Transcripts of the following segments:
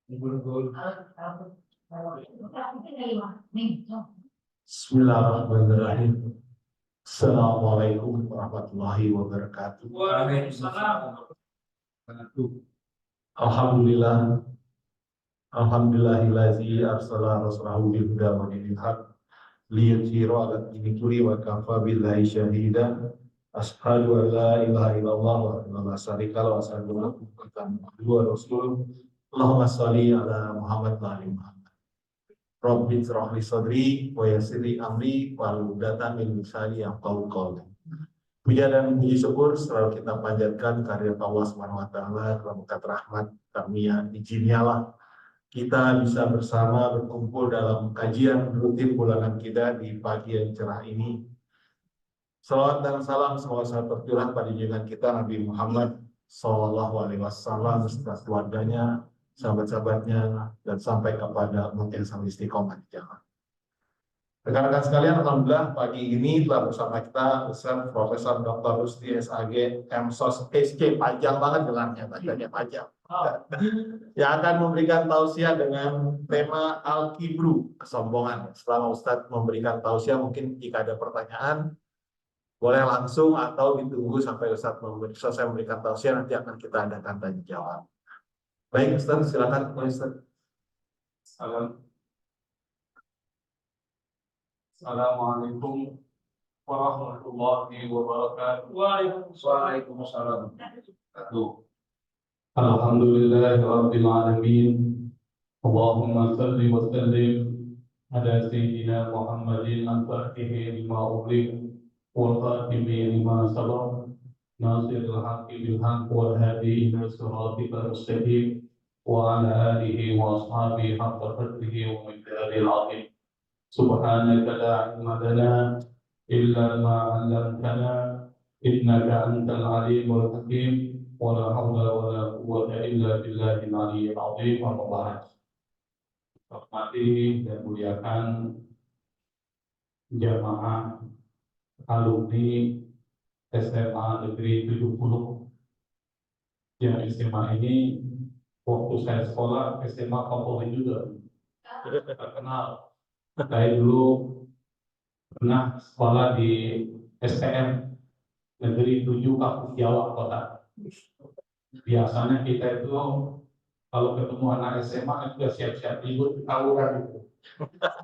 Bismillahirrahmanirrahim. Assalamualaikum warahmatullahi wabarakatuh. Waalaikumsalam. Alhamdulillah. Alhamdulillahillazi arsala rasulahu bil huda wa dinil haq liyudhhirahu 'ala dini kulli wa kafa billahi shahida. Asyhadu an la ilaha illallah wa la syarika lahu wa asyhadu anna Muhammadan abduhu wa rasuluh. Allahumma shalli ala Muhammad wa ali Muhammad. Rabbi shrah li sadri wa yassir li amri wahlul 'uqdatam min lisani yafqahu qawli. Puja dan puji syukur selalu kita panjatkan kehadirat Allah Subhanahu wa taala, berkat rahmat karunia izinnya lah kita bisa bersama berkumpul dalam kajian rutin bulanan kita di pagi yang cerah ini. Salawat dan salam semoga selalu tercurah pada junjungan kita Nabi Muhammad SAW beserta keluarganya, sahabat-sahabatnya, dan sampai kepada umat yang selalu istiqomah di jalan. Rekan-rekan sekalian, alhamdulillah pagi ini telah bersama kita Ustaz Profesor Dr. Rusdi SAG MSOS SK, panjang banget gelarnya, bacanya panjang. Yang akan memberikan tausiah dengan tema Al-Kibru, kesombongan. Selama Ustaz memberikan tausiah, mungkin jika ada pertanyaan boleh langsung atau ditunggu sampai Ustaz selesai memberikan tausiah, nanti akan kita adakan tanya jawab. Baik Ustaz, silakan Ustaz. Assalamualaikum warahmatullahi wabarakatuh. Waalaikumsalam. Alhamdulillahi rabbil alamin. Allahumma salli wa sallim ala sayyidina Muhammadin al-fatihi lima ughliq wal khatimi lima sabaq nasiril haqqi bil haqq wal hadi ila siratikal mustaqim wa ala alihi wa ashabihi haqqa qadrihi wa miqdaril azim. Subhanaka la ilma lana illa ma 'allamtana innaka antal alimul hakim wa la haula wa la quwwata illa billahil aliyyil azim. Wa ba'd. Hormati dan muliakan jamaah alumni SMA Negeri 70. Yang SMA ini waktu saya sekolah SMA Kapolri juga terkenal. Saya dulu pernah sekolah di STM Negeri 7 Kampung Jawa Kota. Biasanya kita itu kalau ketemu anak SMA itu siap-siap libur di tawuran itu.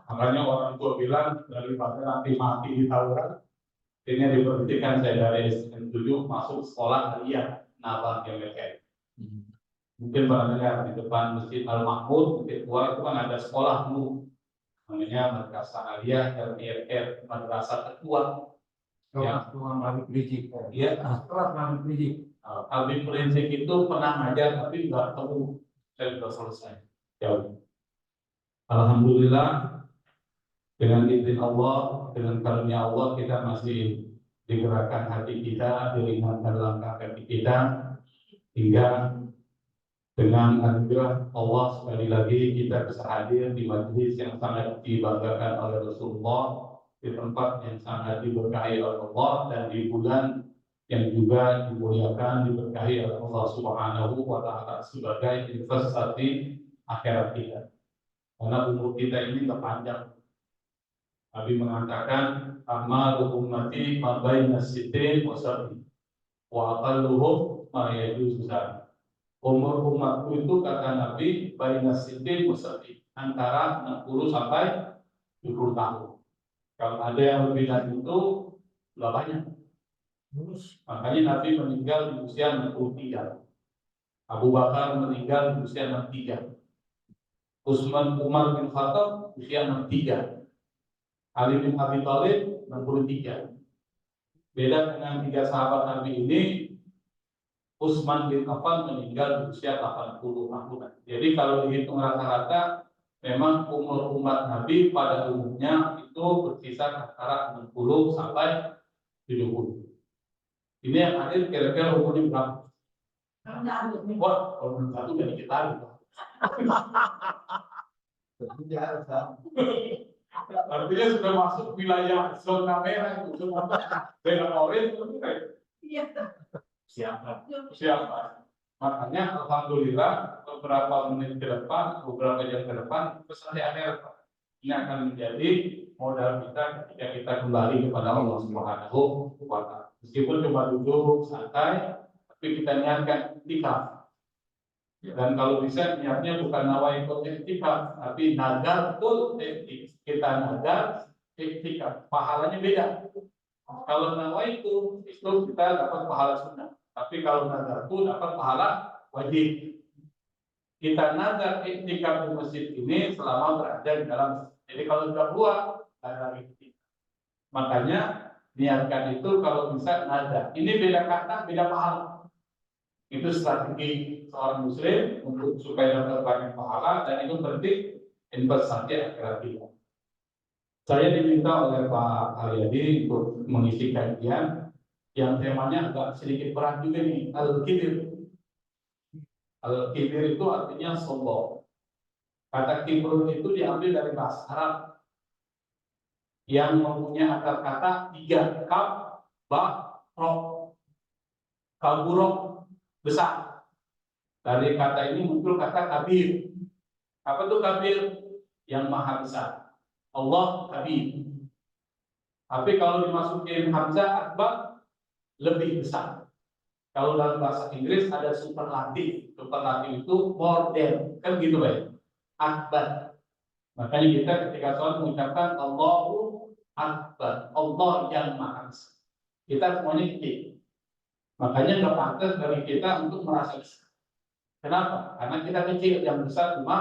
Makanya orang tua bilang daripada nanti mati di tawuran, ini diberhentikan saya dari STM 7 masuk sekolah harian Nabang MK. Mungkin pernah dengar di depan Masjid Al-Mahmud, Bukit Tua itu kan ada sekolah dulu. Namanya Madrasah Aliyah RMR, Madrasah Ketua. Yang Tuhan Habib Rizik. Iya, setelah Habib Rizik. Habib Rizik itu pernah ngajar tapi nggak tahu. Saya sudah selesai. Jauh. Alhamdulillah dengan izin Allah, dengan karunia Allah kita masih digerakkan hati kita, diringankan langkah kaki kita, hingga dengan anugerah Allah sekali lagi kita bisa hadir di majelis yang sangat dibanggakan oleh Rasulullah, di tempat yang sangat diberkahi oleh Allah, dan di bulan yang juga dimuliakan, diberkahi oleh Allah Subhanahu wa Ta'ala sebagai investasi akhirat kita. Karena umur kita ini tidak panjang. Nabi mengatakan, "A'malu ummati ma baina sittin wa sab'in wa aqalluhum ma yajuzu dzalik." Umur umatku itu kata Nabi baina sittin wa sab'in, antara 60 sampai 70 tahun. Kalau ada yang lebih dari itu, nggak banyak. Makanya Nabi meninggal di usia 63. Abu Bakar meninggal di usia 63. Umar bin Khattab usia 63. Ali bin Abi Thalib 63. Beda dengan 3 sahabat Nabi ini, Utsman bin Affan meninggal di usia 80 tahunan. Jadi kalau dihitung rata-rata, memang umur umat Nabi pada umumnya itu berkisar antara 60 sampai 70. Ini yang hadir kira-kira umurnya berapa? Wah, kalau 61 jadi kita gitu. Artinya sudah masuk wilayah zona merah itu, zona orange itu kayak siapa? Makanya alhamdulillah beberapa menit ke depan, beberapa jam ke depan pesan di akhirat ini akan menjadi modal kita ketika kita kembali kepada Allah Subhanahu wa Ta'ala. Meskipun cuma duduk santai, tapi kita niatkan iktikaf. Dan kalau bisa niatnya bukan nawaitul iktikaf, tapi nadaratul iktikaf. Kita nadar iktikaf, pahalanya beda. Kalau nawaitu itu kita dapat pahala sunnah, tapi kalau nadar itu dapat pahala wajib. Kita nazar iktikaf di masjid ini selama berada di dalam masjid. Jadi kalau sudah keluar, ada iktikaf. Makanya niatkan itu kalau bisa nazar. Ini beda kata, beda pahala. Itu strategi seorang muslim untuk supaya dapat banyak pahala, dan itu penting investasi akhirat kita. Saya diminta oleh Pak Haryadi untuk mengisi kajian yang temanya agak sedikit berat juga nih, al-kibir. Al-kibir itu artinya sombong. Kata kibir itu diambil dari bahasa Arab yang mempunyai akar kata 3, kaf, ba, ro. Kaburok, besar. Dari kata ini muncul kata kabir. Apa itu kabir? Yang maha besar. Allah kabir. Tapi kalau dimasukin hamzah akbar, lebih besar. Kalau dalam bahasa Inggris ada superlatif. Superlatif itu more than. Kan gitu ya. Akbar. Makanya kita ketika sholat mengucapkan Allahu Akbar. Allah yang maha besar. Kita semuanya kecil. Makanya nggak pantas dari kita untuk merasa besar. Kenapa? Karena kita kecil, yang besar cuma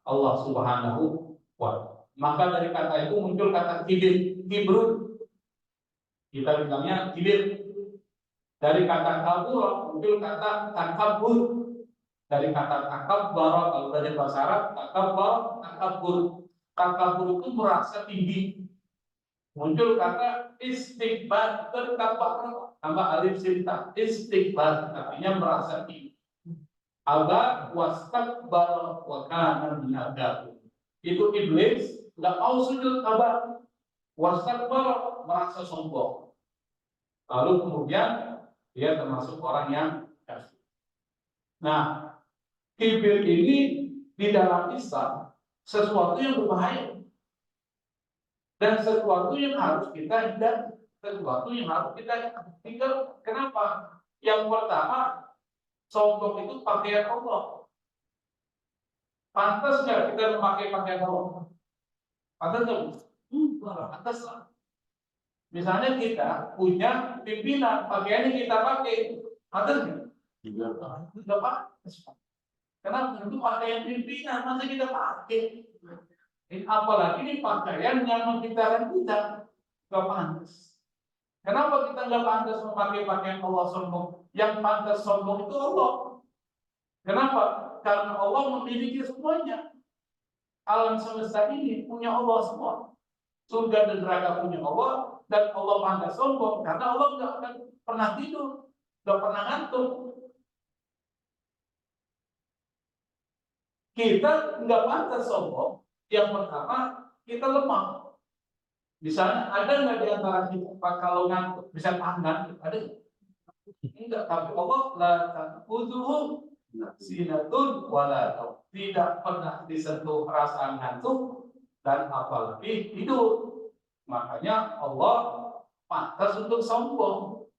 Allah Subhanahu wa Ta'ala. Maka dari kata itu muncul kata kibir, kibrun. Kita bilangnya kibir. Dari kata kabur muncul kata takabur. Dari kata takabbar, kalau dari bahasa Arab, takabbar, takabur. Takabur itu merasa tinggi. Muncul kata istighbar, terkabur, tambah alif sinta, istighbar, artinya merasa tinggi. Aba wastakbar wa kana minal kafirin. Itu iblis nggak mau sujud, aba wastakbar, merasa sombong. Lalu kemudian dia termasuk orang yang kafir. Nah, kibir ini di dalam Islam sesuatu yang berbahaya dan sesuatu yang harus kita hindari, sesuatu yang harus kita tinggal. Kenapa? Yang pertama, sombong itu pakaian Allah. Pantas nggak kita memakai pakaian Allah? Pantas nggak? Pantas lah. Misalnya kita punya pimpinan, pakaiannya kita pakai, pantas nggak? Nggak pantas. Kenapa? Itu pakaian pimpinan, masa kita pakai? Apalagi ini pakaian yang menciptakan kita, nggak pantas. Kenapa kita nggak pantas memakai pakaian Allah sombong? Yang pantas sombong itu Allah. Kenapa? Karena Allah memiliki semuanya. Alam semesta ini punya Allah semua. Surga dan neraka punya Allah, dan Allah pantas sombong karena Allah nggak akan pernah tidur, nggak pernah ngantuk. Kita nggak pantas sombong. Yang pertama, kita lemah. Misalnya ada nggak di antara kita kalau ngantuk bisa tahan? Ada? Enggak. Tapi Allah la ta'khudhuhu sinatun wala naum. Tidak pernah disentuh rasa ngantuk dan apalagi tidur. Makanya Allah pantas untuk sombong.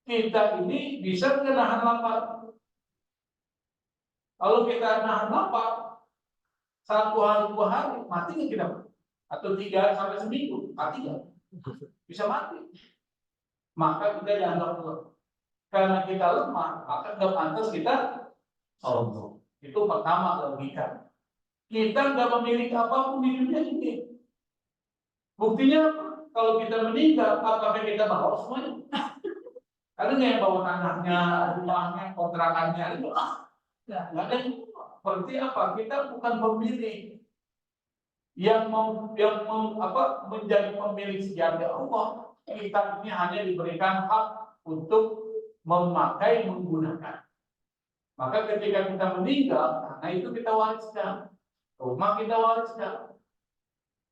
Kita ini bisa menahan lapar. Kalau kita nahan lapar 1 hari 2 hari mati nggak kita? Atau 3 sampai seminggu mati nggak? Bisa mati. Maka kita dianggap lemah. Karena kita lemah, maka nggak pantas kita sombong. Itu pertama logika. Kita nggak memiliki apapun di dunia ini. Buktinya apa? Kalau kita meninggal, apakah kita bawa semuanya? Ada nggak yang bawa tanahnya, rumahnya, kontrakannya? Nggak ada. Berarti apa? Kita bukan pemilik yang menjadi pemilik sejati Allah. Kita ini hanya diberikan hak untuk memakai, menggunakan. Maka ketika kita meninggal, tanah itu kita wariskan, rumah kita wariskan.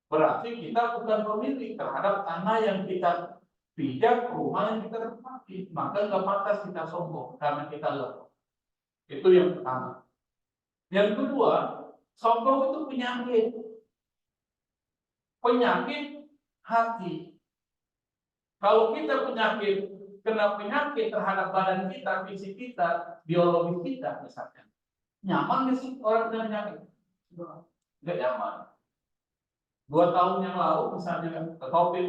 Berarti kita bukan pemilik terhadap tanah yang kita pijak, rumah yang kita tempati. Maka nggak pantas kita sombong karena kita lemah. Itu yang pertama. Yang kedua, sombong itu penyakit. Penyakit hati. Kalau kita kena penyakit terhadap badan kita, fisik kita, biologi kita misalnya, nyaman nggak sih orang dengan penyakit? Nggak nyaman. 2 tahun yang lalu misalnya ke COVID,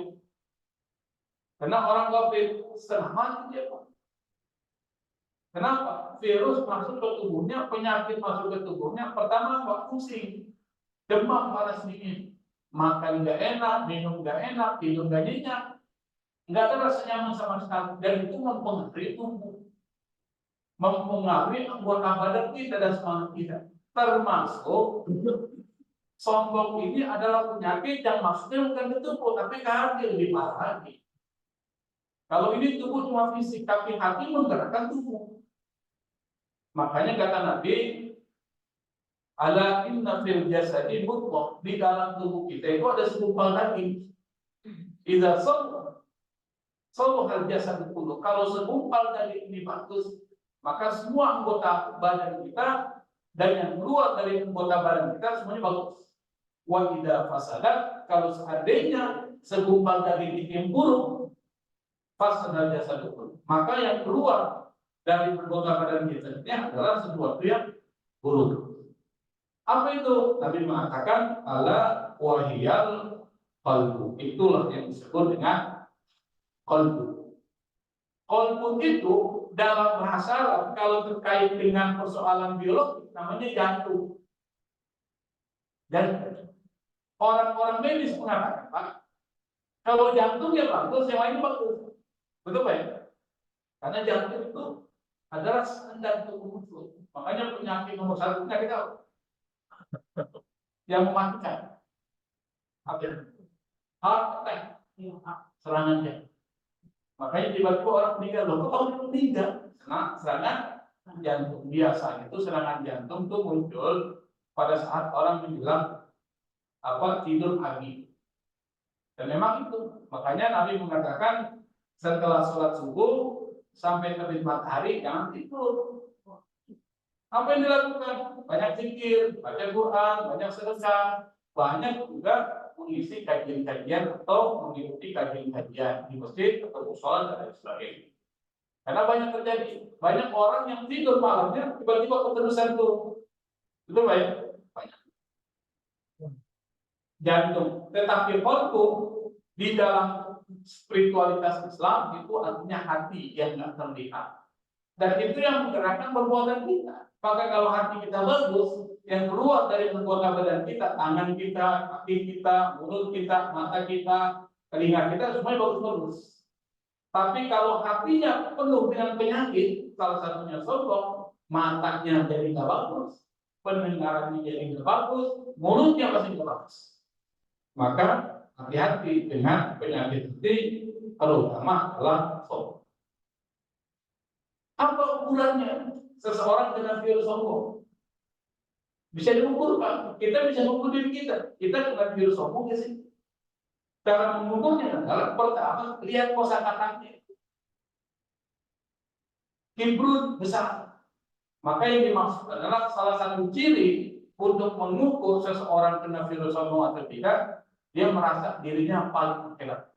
karena orang COVID setengah mati dia. Kenapa? Virus masuk ke tubuhnya, penyakit masuk ke tubuhnya. Pertama, pusing, demam, panas dingin, makan nggak enak, minum nggak enak, tidur nggak nyenyak, nggak ada rasa nyaman sama sekali. Dan itu mempengaruhi tubuh, mempengaruhi anggota badan kita dan semangat kita. Termasuk sombong ini adalah penyakit yang maksudnya bukan ke tubuh, tapi ke hati, lebih parah lagi. Kalau ini tubuh cuma fisik, tapi hati menggerakkan tubuh. Makanya kata Nabi, ala inna fil jasadi mudghah, di dalam tubuh kita itu ada segumpal daging. Idza hal jasad kullu, kalau segumpal daging ini bagus, maka semua anggota badan kita dan yang keluar dari anggota badan kita semuanya bagus. Wa idza fasadat, kalau seandainya segumpal daging itu yang buruk, fasadal jasad kullu, maka yang keluar dari anggota badan kita ini adalah sesuatu yang buruk. Apa itu? Nabi mengatakan ala wahiyal qalbu. Itulah yang disebut dengan qalbu. Qalbu itu dalam bahasa Arab kalau terkait dengan persoalan biologi namanya jantung. Dan orang-orang medis mengatakan, Pak, kalau jantungnya bagus, yang lain bagus. Betul Pak ya? Karena jantung itu adalah standar tubuh. Makanya penyakit nomor 1 penyakit apa? Yang mematikan. Heart attack, serangan jantung. Makanya tiba-tiba orang meninggal, loh kok orang meninggal? Karena serangan jantung. Biasanya itu serangan jantung itu muncul pada saat orang menjelang tidur pagi. Dan memang itu. Makanya Nabi mengatakan setelah sholat subuh sampai terbit matahari jangan tidur. Apa yang dilakukan? Banyak zikir, baca Quran, banyak sedekah, banyak juga mengisi kajian-kajian atau mengikuti kajian-kajian di masjid atau musola dan lain sebagainya. Karena banyak terjadi, banyak orang yang tidur malamnya tiba-tiba keterusan tuh, itu banyak. Jantung, tetapi qalbu di dalam spiritualitas Islam itu artinya hati yang nggak terlihat, dan itu yang menggerakkan perbuatan kita. Maka kalau hati kita bagus, yang keluar dari anggota badan kita, tangan kita, kaki kita, mulut kita, mata kita, telinga kita, semuanya bagus-bagus. Tapi kalau hatinya penuh dengan penyakit, salah satunya sombong, matanya jadi nggak bagus, pendengarannya jadi nggak bagus, mulutnya pasti nggak bagus. Maka hati-hati dengan penyakit hati, terutama adalah sombong. Apa ukurannya seseorang dengan virus sombong? Bisa diukur, Pak. Kita bisa mengukur diri kita. Kita dengan virus sombong nggak sih? Cara mengukurnya adalah pertama lihat kosakatanya. Kibrun besar. Maka yang dimaksud adalah salah satu ciri untuk mengukur seseorang kena virus sombong atau tidak, dia merasa dirinya paling hebat,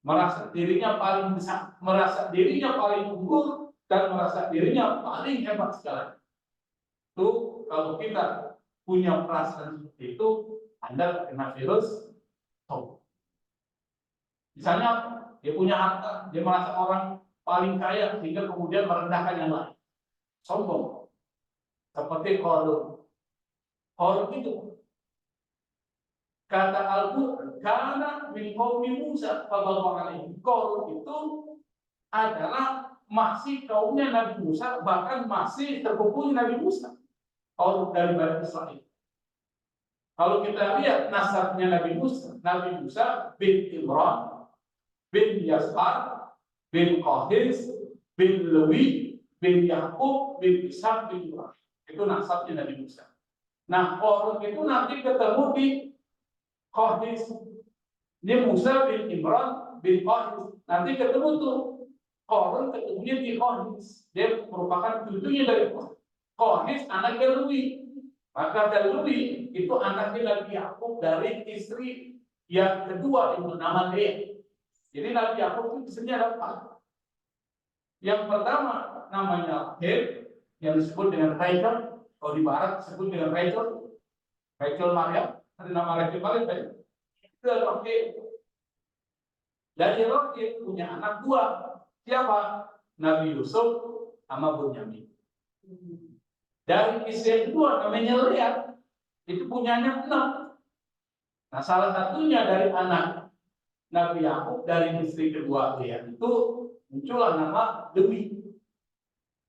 merasa dirinya paling besar, merasa dirinya paling unggul, dan merasa dirinya paling hebat sekali. Itu kalau kita punya perasaan seperti itu, Anda kena virus sombong. Misalnya dia punya harta, dia merasa orang paling kaya sehingga kemudian merendahkan yang lain. Sombong. Seperti Qarun. Qarun itu kata Al-Qur'an, karena min qaumi Musa fadhallu alaihi. Qarun itu adalah masih kaumnya Nabi Musa, bahkan masih terhubung Nabi Musa. Qarun dari Bani Israil. Kalau kita lihat nasabnya Nabi Musa bin Imran, bin Yasar, bin Qahis, bin Lewi, bin Yakub, bin Ishaq, bin Ibrahim. Itu nasabnya Nabi Musa. Nah, Qarun itu nanti ketemu di Qahis. Ini Musa bin Imran bin Qahis. Nanti ketemu tuh Korun ketemunya di Konis. Dia merupakan cucunya dari Konis, anaknya Lui. Maka dari Lui itu anaknya Nabi Yakub dari istri yang kedua yang bernama Lea. Jadi Nabi Yakub itu istrinya ada 4. Yang pertama namanya Rahel, yang disebut dengan Rachel. Kalau di barat disebut dengan Rachel. Rachel Maryam. Ada nama Rachel Maryam. Itu adalah Rahel. Dari Rahel punya anak 2. Siapa? Nabi Yusuf sama Bunyamin. Dari istri kedua namanya Lea, itu punya anak 6. Nah, salah satunya dari anak Nabi Yakub dari istri kedua Lea itu muncullah nama Lewi.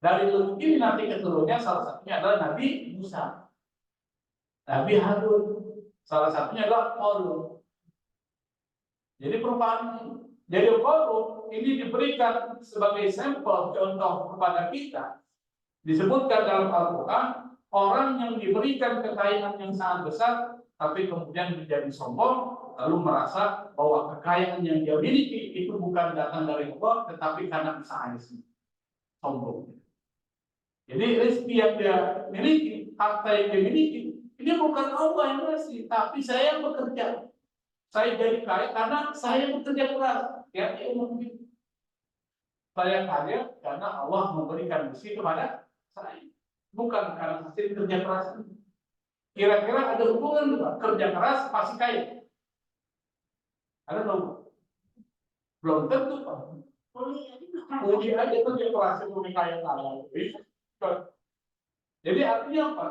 Dari Lewi ini nanti keturunannya salah satunya adalah Nabi Musa, Nabi Harun, salah satunya adalah Korun. Jadi perubahan ini. Jadi Korun ini diberikan sebagai sampel contoh kepada kita. Disebutkan dalam Al-Quran, orang yang diberikan kekayaan yang sangat besar, tapi kemudian menjadi sombong, lalu merasa bahwa kekayaan yang dia miliki itu bukan datang dari Allah, tetapi karena usaha sendiri. Sombong. Jadi rezeki yang dia miliki, harta yang dia miliki, ini bukan Allah yang ngasih, tapi saya yang bekerja. Saya jadi kaya karena saya bekerja keras. Ya, mungkin saya kaya karena Allah memberikan rezeki kepada saya, bukan karena hasil kerja keras. Kira-kira ada hubungan juga kerja keras pasti kaya? Ada belum? Belum tentu. Uji aja kerja keras itu kaya. Jadi artinya apa?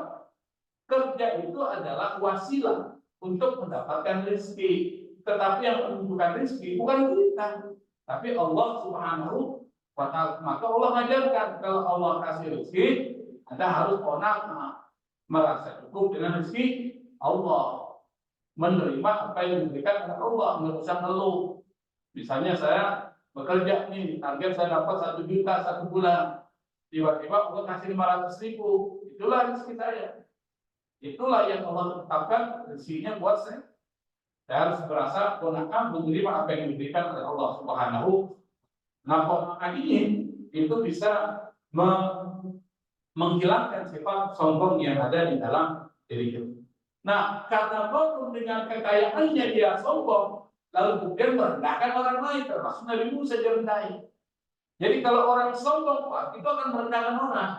Kerja itu adalah wasilah untuk mendapatkan rezeki. Tetapi yang menentukan rezeki bukan kita, tapi Allah Subhanahu wa Ta'ala. Maka Allah mengajarkan kalau Allah kasih rezeki, Anda harus qanaah, merasa cukup dengan rezeki Allah, menerima apa yang diberikan oleh Allah, nggak usah ngeluh. Misalnya saya bekerja nih, target saya dapat 1 juta 1 bulan, tiba-tiba Allah kasih 500.000, itulah rezeki saya. Itulah yang Allah tetapkan rezekinya buat saya. Saya harus berasa qanaah menerima apa yang diberikan oleh Allah Subhanahu. Nah, qanaah ini itu bisa menghilangkan sifat sombong yang ada di dalam diri kita. Nah, karena Korun dengan kekayaannya dia sombong, lalu kemudian merendahkan orang lain, termasuk Nabi Musa direndahi. Jadi kalau orang sombong, Pak, itu akan merendahkan orang.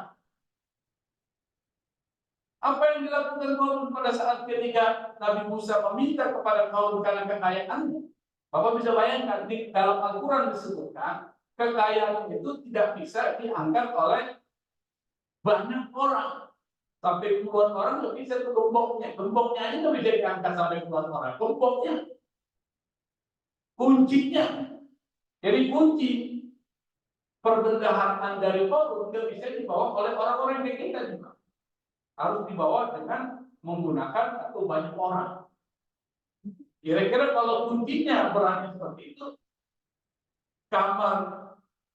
Apa yang dilakukan Korun pada saat ketika Nabi Musa meminta kepada Korun karena kekayaannya? Bapak bisa bayangkan di dalam Al-Quran disebutkan kekayaan itu tidak bisa diangkat oleh banyak orang. Sampai puluhan orang nggak bisa ke gemboknya. Gemboknya aja nggak bisa diangkat sampai puluhan orang. Gemboknya, kuncinya. Jadi kunci perbendaharaan dari Korun nggak bisa dibawa oleh orang-orang yang kita juga. Harus dibawa dengan menggunakan atau banyak orang. Kira-kira kalau kuncinya berani seperti itu, kamar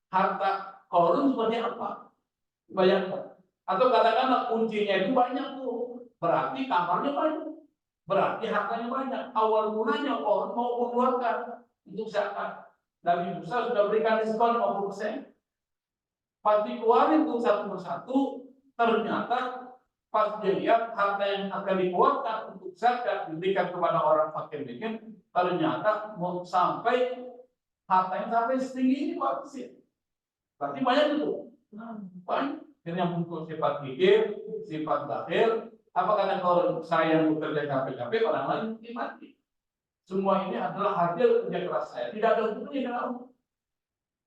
harta Korun seperti apa? Bayangkan. Atau katakanlah kuncinya itu banyak tuh, berarti kamarnya banyak, berarti hartanya banyak. Awal mulanya Korun mau mengeluarkan untuk zakat. Nabi Musa sudah berikan diskon 50%. Pas dikeluarin tuh satu persatu, ternyata pas dia lihat harta yang akan dikeluarkan untuk zakat diberikan kepada orang fakir miskin, ternyata mau sampai hartanya sampai setinggi ini Pak. Berarti banyak itu. Banyak. Yang muncul sifat gigir, sifat bakhil. Apa kata kalau saya yang bekerja capek-capek, orang lain mati. Semua ini adalah hasil kerja keras saya. Tidak ada hubungannya dengan Allah.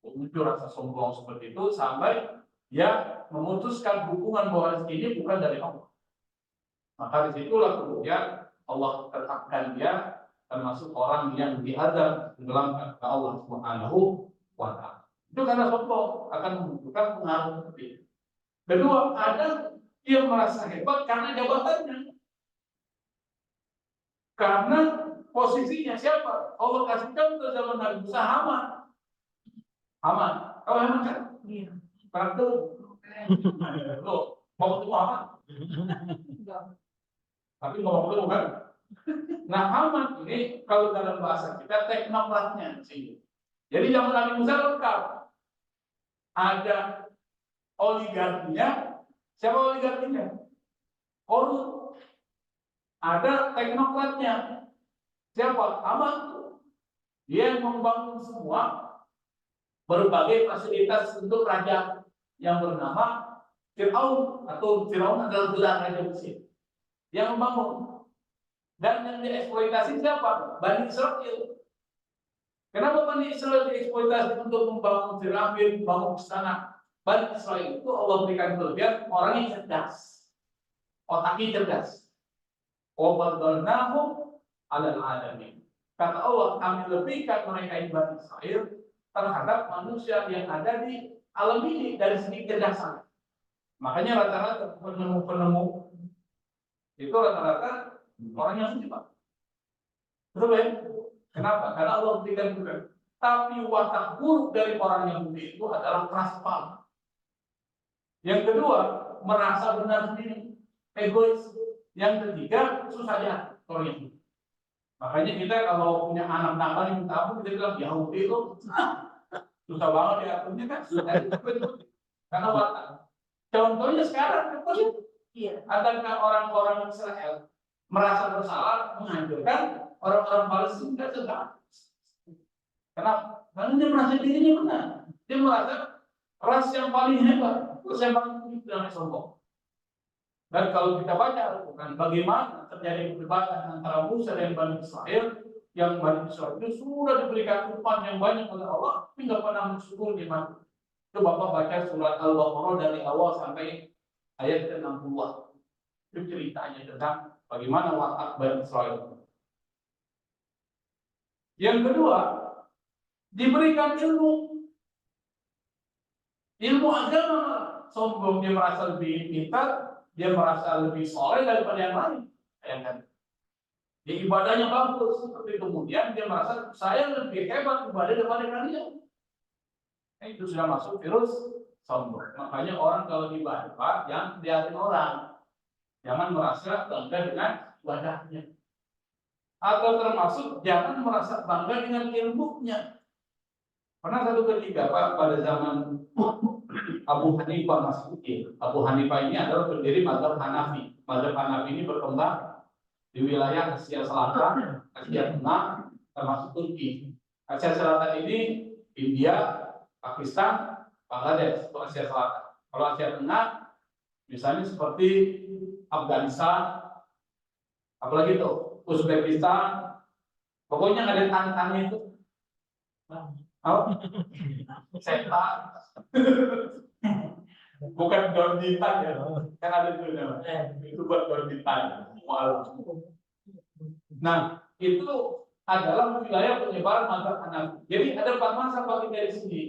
Muncul rasa sombong seperti itu sampai dia memutuskan hubungan bahwa rezeki ini bukan dari Allah. Maka disitulah kemudian Allah tetapkan dia termasuk orang yang diazab tenggelamkan ke Allah Subhanahu wa Ta'ala. Itu karena sombong akan membutuhkan pengaruh seperti itu. Kedua, ada dia merasa hebat karena jabatannya. Karena posisinya siapa? Allah kasih contoh zaman Nabi Musa, Haman. Haman, tahu Haman kan? Iya. Berarti lo mau ketemu Haman? Tapi ngomong ketemu kan? Nah, Haman ini kalau dalam bahasa kita teknokratnya sih. Jadi zaman Nabi Musa lengkap. ada oligarkinya. Siapa oligarkinya? Korun. Ada teknokratnya. Siapa? Haman. Dia yang membangun semua berbagai fasilitas untuk raja yang bernama Firaun, atau Firaun adalah gelar raja Mesir yang membangun. Dan yang dieksploitasi siapa? Bani Israel. Kenapa Bani Israel dieksploitasi untuk membangun piramid, membangun istana? Bani Israel itu Allah berikan kelebihan orang yang cerdas, otaknya cerdas. Wabadalnahum alal alamin. Kata Allah, kami lebihkan mereka yang Bani Israel terhadap manusia yang ada di alam ini dari segi kecerdasan. Makanya rata-rata penemu-penemu itu rata-rata orang yang suci, Pak. Betul ya? Kenapa? Karena Allah berikan juga. Tapi watak buruk dari orang Yahudi itu adalah keras kepala. Yang kedua, merasa benar sendiri, egois. Yang ketiga, susah jahat orang Yahudi. Makanya kita kalau punya anak nakal yang tahu, kita bilang Yahudi itu susah banget diaturnya kan? Karena watak. Contohnya sekarang, adakah orang-orang Israel merasa bersalah menghancurkan orang-orang Palestina? Tidak. Kenapa? Karena dia merasa dirinya benar. Dia merasa ras yang paling hebat, ras yang paling tinggi dan sombong. Dan kalau kita baca Al-Quran, bagaimana terjadi perdebatan antara Musa dan Bani Israel, yang Bani Israel itu sudah diberikan umpan yang banyak oleh Allah, tapi tidak pernah bersyukur gimana. Itu Bapak baca surat Al-Baqarah dari awal sampai ayat ke-60. Itu ceritanya tentang bagaimana watak Bani Israel. Yang kedua, diberikan ilmu agama. Sombong, dia merasa lebih pintar, dia merasa lebih soleh daripada yang lain. Dia ibadahnya bagus, tapi kemudian dia merasa saya lebih hebat ibadah daripada kalian. Itu sudah masuk virus sombong. Makanya orang kalau ibadah yang lihatin orang, jangan merasa bangga dengan ibadahnya. Atau termasuk jangan merasa bangga dengan ilmunya. Pernah satu ketika Pak, pada zaman Abu Hanifah masih kecil. Abu Hanifah ini adalah pendiri mazhab Hanafi. Mazhab Hanafi ini berkembang di wilayah Asia Selatan, Asia Tengah, termasuk Turki. Asia Selatan ini India, Pakistan, Bangladesh, itu Asia Selatan. Kalau Asia Tengah, misalnya seperti Afghanistan, apalagi itu Uzbekistan, pokoknya ada tantangannya itu. Oh, setan, bukan Dornitan ya, kan ada itu namanya. Itu buat Dornitan. Nah, itu adalah wilayah penyebaran mazhab Hanafi. Jadi ada 4 mazhab bagi dari sini.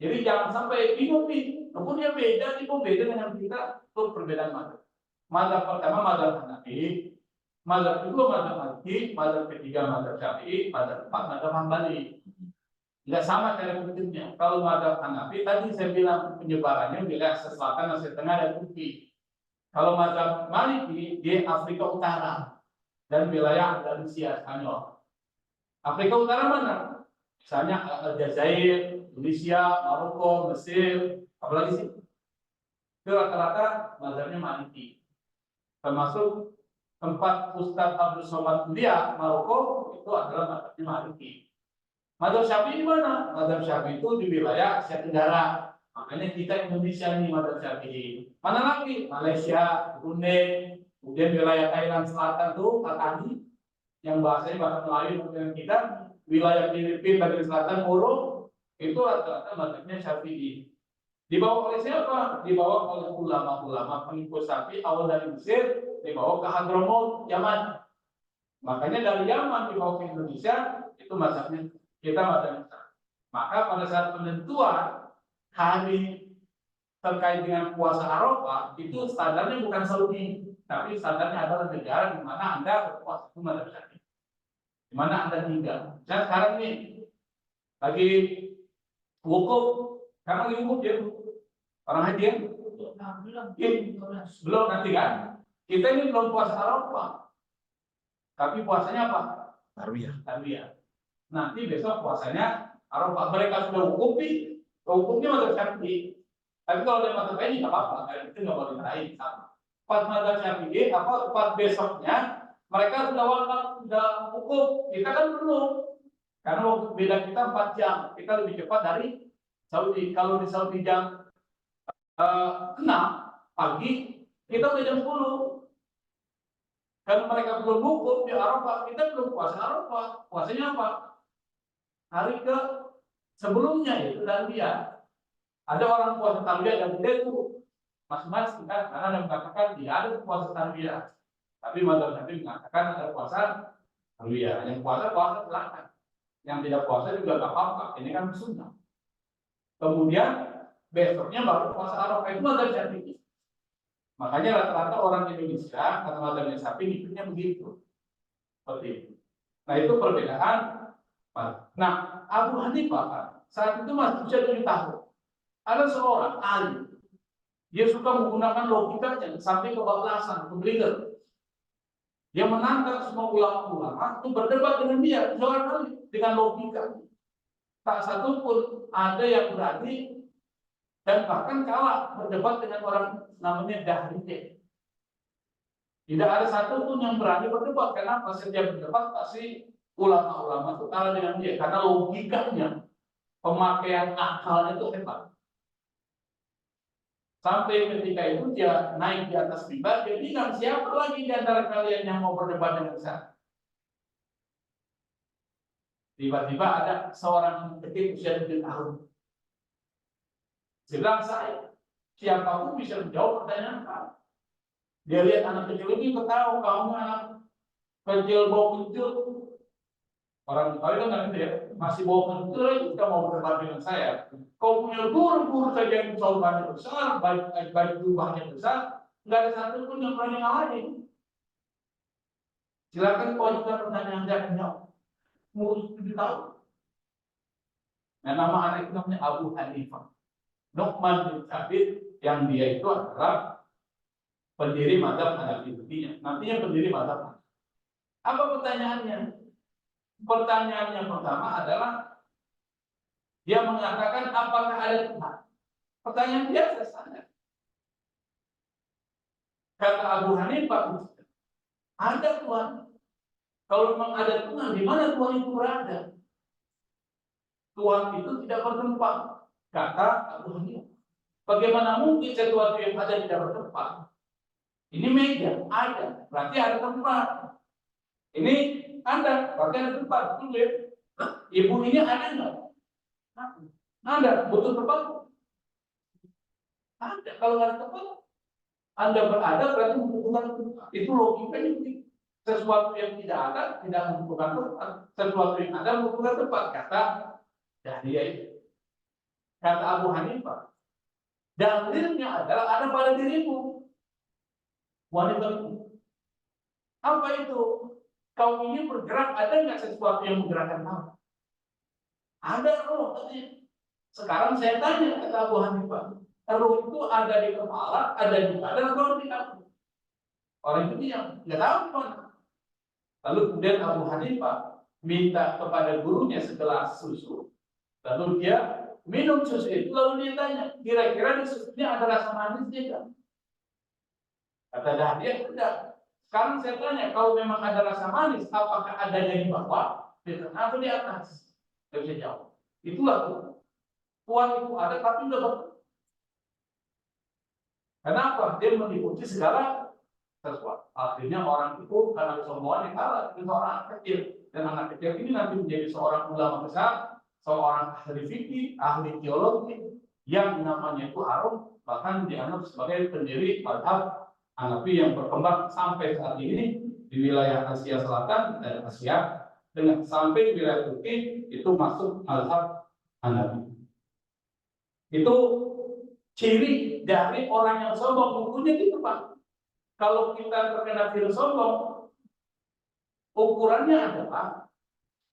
Jadi jangan sampai bingung nih, kemudian beda dengan kita, itu perbedaan mazhab. Mazhab pertama mazhab Hanafi, mazhab kedua mazhab Maliki, mazhab ketiga mazhab Syafi'i, mazhab keempat mazhab Hambali. Tidak sama cara bentuknya. Kalau mazhab Hanafi tadi saya bilang penyebarannya wilayah Asia Selatan, Asia Tengah, dan Turki. Kalau mazhab Maliki di Afrika Utara dan wilayah Andalusia, Spanyol. Afrika Utara mana? Misalnya Aljazair, Tunisia, Maroko, Mesir, apalagi sih? Itu rata-rata mazhabnya Maliki. Termasuk tempat Ustadz Abdul Somad Mulia, Maroko, itu adalah mazhabnya Maliki. Mazhab Syafi'i di mana? Mazhab Syafi'i itu di wilayah Asia Tenggara. Makanya kita Indonesia nih mazhab Syafi'i. Mana lagi? Malaysia, Brunei, kemudian wilayah Thailand Selatan tuh Patani, yang bahasanya bahasa Melayu dengan kita, wilayah Filipina bagian selatan Moro, itu rata-rata mazhabnya Syafi'i. Dibawa oleh siapa? Dibawa oleh ulama-ulama pengikut Syafi'i awal dari Mesir, dibawa ke Hadramaut, Yaman. Makanya dari Yaman dibawa ke Indonesia, itu mazhabnya kita mazhab. Maka pada saat penentuan hari terkait dengan puasa Arafah, itu standarnya bukan Saudi, tapi standarnya adalah negara di mana Anda berpuasa, itu mazhab Syafi'i. Di mana Anda tinggal. Dan sekarang nih lagi wukuf, sekarang lagi wukuf ya, orang haji ya? Belum nanti kan? Kita ini belum puasa Arafah, tapi puasanya apa? Tarwiyah. Nanti besok puasanya Arafah. Mereka sudah wukuf nih, Hukumnya mazhab Syafi'i. Tapi kalau ada mazhab lain nggak apa-apa, itu nggak boleh lain sama. Pas mazhab Syafi'i, pas besoknya mereka sudah hukum, kita kan belum. Karena waktu beda kita 4 jam, kita lebih cepat dari Saudi. Kalau di Saudi jam 6 pagi, kita udah jam 10. Karena mereka belum hukum di Arafah, kita belum puasa Arafah. Puasanya apa? Hari ke sebelumnya itu Tarwiyah. Ada orang puasa Tarwiyah dan tidak itu masing-masing kan, karena ada mengatakan tidak ada puasa Tarwiyah. Tapi mazhab Syafi'i mengatakan ada puasa Tarwiyah. Yang puasa silakan. Yang tidak puasa juga nggak apa-apa. Ini kan sunnah. Kemudian besoknya baru puasa Arafah, itu mazhab Syafi'i. Makanya rata-rata orang Indonesia kata mazhab Syafi'i hidupnya begitu. Seperti itu. Nah, itu perbedaan. Nah, Abu Hanifah saat itu masih usia 7 tahun. Ada seorang alim, dia suka menggunakan logikanya sampai kebablasan, kebelinger. Dia menantang semua ulama-ulama untuk berdebat dengan dia, seorang alim dengan logika. Tak satu pun ada yang berani dan bahkan kalah berdebat dengan orang namanya Dahriyah. Tidak ada satu pun yang berani berdebat. Kenapa? Setiap berdebat pasti ulama-ulama itu kalah dengan dia karena logikanya, pemakaian akalnya itu hebat. Sampai ketika itu dia naik di atas mimbar, dia bilang, siapa lagi di antara kalian yang mau berdebat dengan saya? Tiba-tiba ada seorang kecil usia 7 tahun. Dia bilang, saya, siapapun bisa menjawab pertanyaan kamu. Dia lihat anak kecil ini ketawa, kamu anak kecil bau kencur. Orang Betawi kan nggak gitu ya, masih bau kencur, kita mau berdebat dengan saya. Kau punya guru saja yang jawabannya besar, baik jumlahnya besar, nggak ada satu pun yang berani ngalahin. Silakan kau juga pertanyaan dia jawab. Umur 7 tahun. Nah, nama anak itu namanya Abu Hanifah. Nu'man bin Thabit, yang dia itu adalah pendiri mazhab Hanafi. Nantinya pendiri mazhab. Apa pertanyaannya? Pertanyaannya pertama adalah dia mengatakan apakah ada Tuhan? Pertanyaan biasa saja. Kata Abu Hanifah, ada Tuhan. Kalau memang ada Tuhan, di mana Tuhan itu berada? Tuhan itu tidak bertempat. Kata Abu Hanifah. Bagaimana mungkin sesuatu yang ada tidak bertempat? Ini meja, ada, berarti ada tempat. Ini ada, berarti ada tempat. Betul ya? Ibu ini ada enggak? Ada, butuh tempat? Ada, kalau nggak ada tempat, Anda berada berarti membutuhkan tempat. Itu logikanya. Sesuatu yang tidak ada tidak membutuhkan tempat. Sesuatu yang ada membutuhkan tempat. Kata Dahriyah itu. Kata Abu Hanifah, dalilnya adalah ada pada dirimu. Wanita itu. Apa itu? Kau ini bergerak, ada nggak sesuatu yang menggerakkan kamu? Ada roh tadi. Sekarang saya tanya kata Abu Hanifah, roh itu ada di kepala, ada di badan, atau di kaki? Orang itu diam, nggak tahu di mana. Lalu kemudian Abu Hanifah minta kepada gurunya segelas susu. Lalu dia minum susu itu, lalu dia tanya, kira-kira di susunya ada rasa manisnya kan? Kata Dahriyah, tidak. Sekarang saya tanya, kalau memang ada rasa manis, apakah adanya di bawah, di tengah atau di atas? Tidak bisa jawab. Itulah Tuhan. Tuhan itu ada, tapi sudah bertemu. Kenapa? Dia mengikuti segala sesuatu. Akhirnya orang itu karena kesombongan kalah dengan seorang anak kecil. Dan anak kecil ini nanti menjadi seorang ulama besar, seorang ahli fikih, ahli teologi, yang namanya itu harum, bahkan dianggap sebagai pendiri mazhab Hanafi yang berkembang sampai saat ini di wilayah Asia Selatan dan Asia dengan sampai wilayah Turki itu masuk mazhab Hanafi. Itu ciri dari orang yang sombong. Bukunya gitu Pak. Kalau kita terkena virus sombong, ukurannya adalah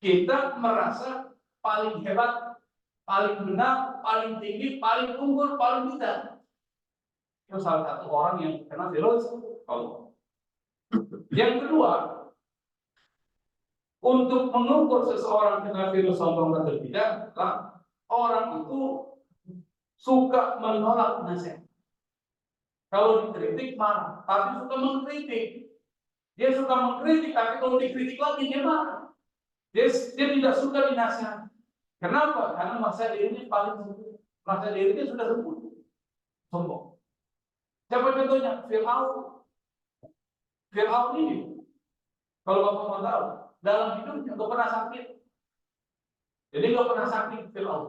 kita merasa paling hebat, paling benar, paling tinggi, paling unggul, paling tidak. Itu salah satu orang yang kena virus sombong. Yang kedua, untuk mengukur seseorang kena virus sombong atau tidak, orang itu suka menolak nasihat. Kalau dikritik marah, tapi suka mengkritik. Dia suka mengkritik, tapi kalau dikritik lagi dia marah. Dia tidak suka dinasihati. Kenapa? Karena masa dirinya paling sempurna. Masa dirinya sudah sempurna. Sombong. Siapa contohnya? Fir'aun. Fir'aun ini, kalau Bapak mau tahu, dalam hidupnya nggak pernah sakit. Jadi nggak pernah sakit Fir'aun.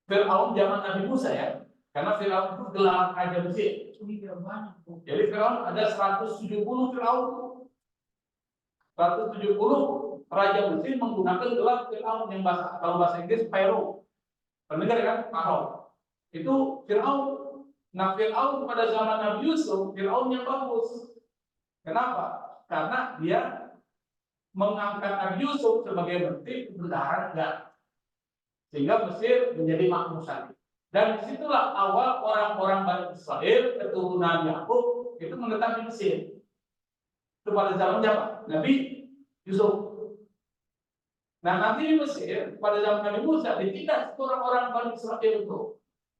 Fir'aun zaman Nabi Musa ya, karena Fir'aun itu gelar raja Mesir. Jadi Fir'aun ada 170 Fir'aun. 170 raja Mesir menggunakan gelar Fir'aun yang kalau bahasa Inggris Pharaoh. Pernah dengar kan? Pharaoh. Itu Fir'aun. Nah, Fir'aun pada zaman Nabi Yusuf, Fir'aun yang bagus. Kenapa? Karena dia mengangkat Nabi Yusuf sebagai menteri pemerintahan negara. Sehingga Mesir menjadi makmur syar'i. Dan disitulah awal orang-orang Bani Israel, keturunan Yakub itu menetap di Mesir. Itu pada zaman siapa? Nabi Yusuf. Nah, nanti di Mesir pada zaman Nabi Musa ditindas orang-orang Bani Israel itu.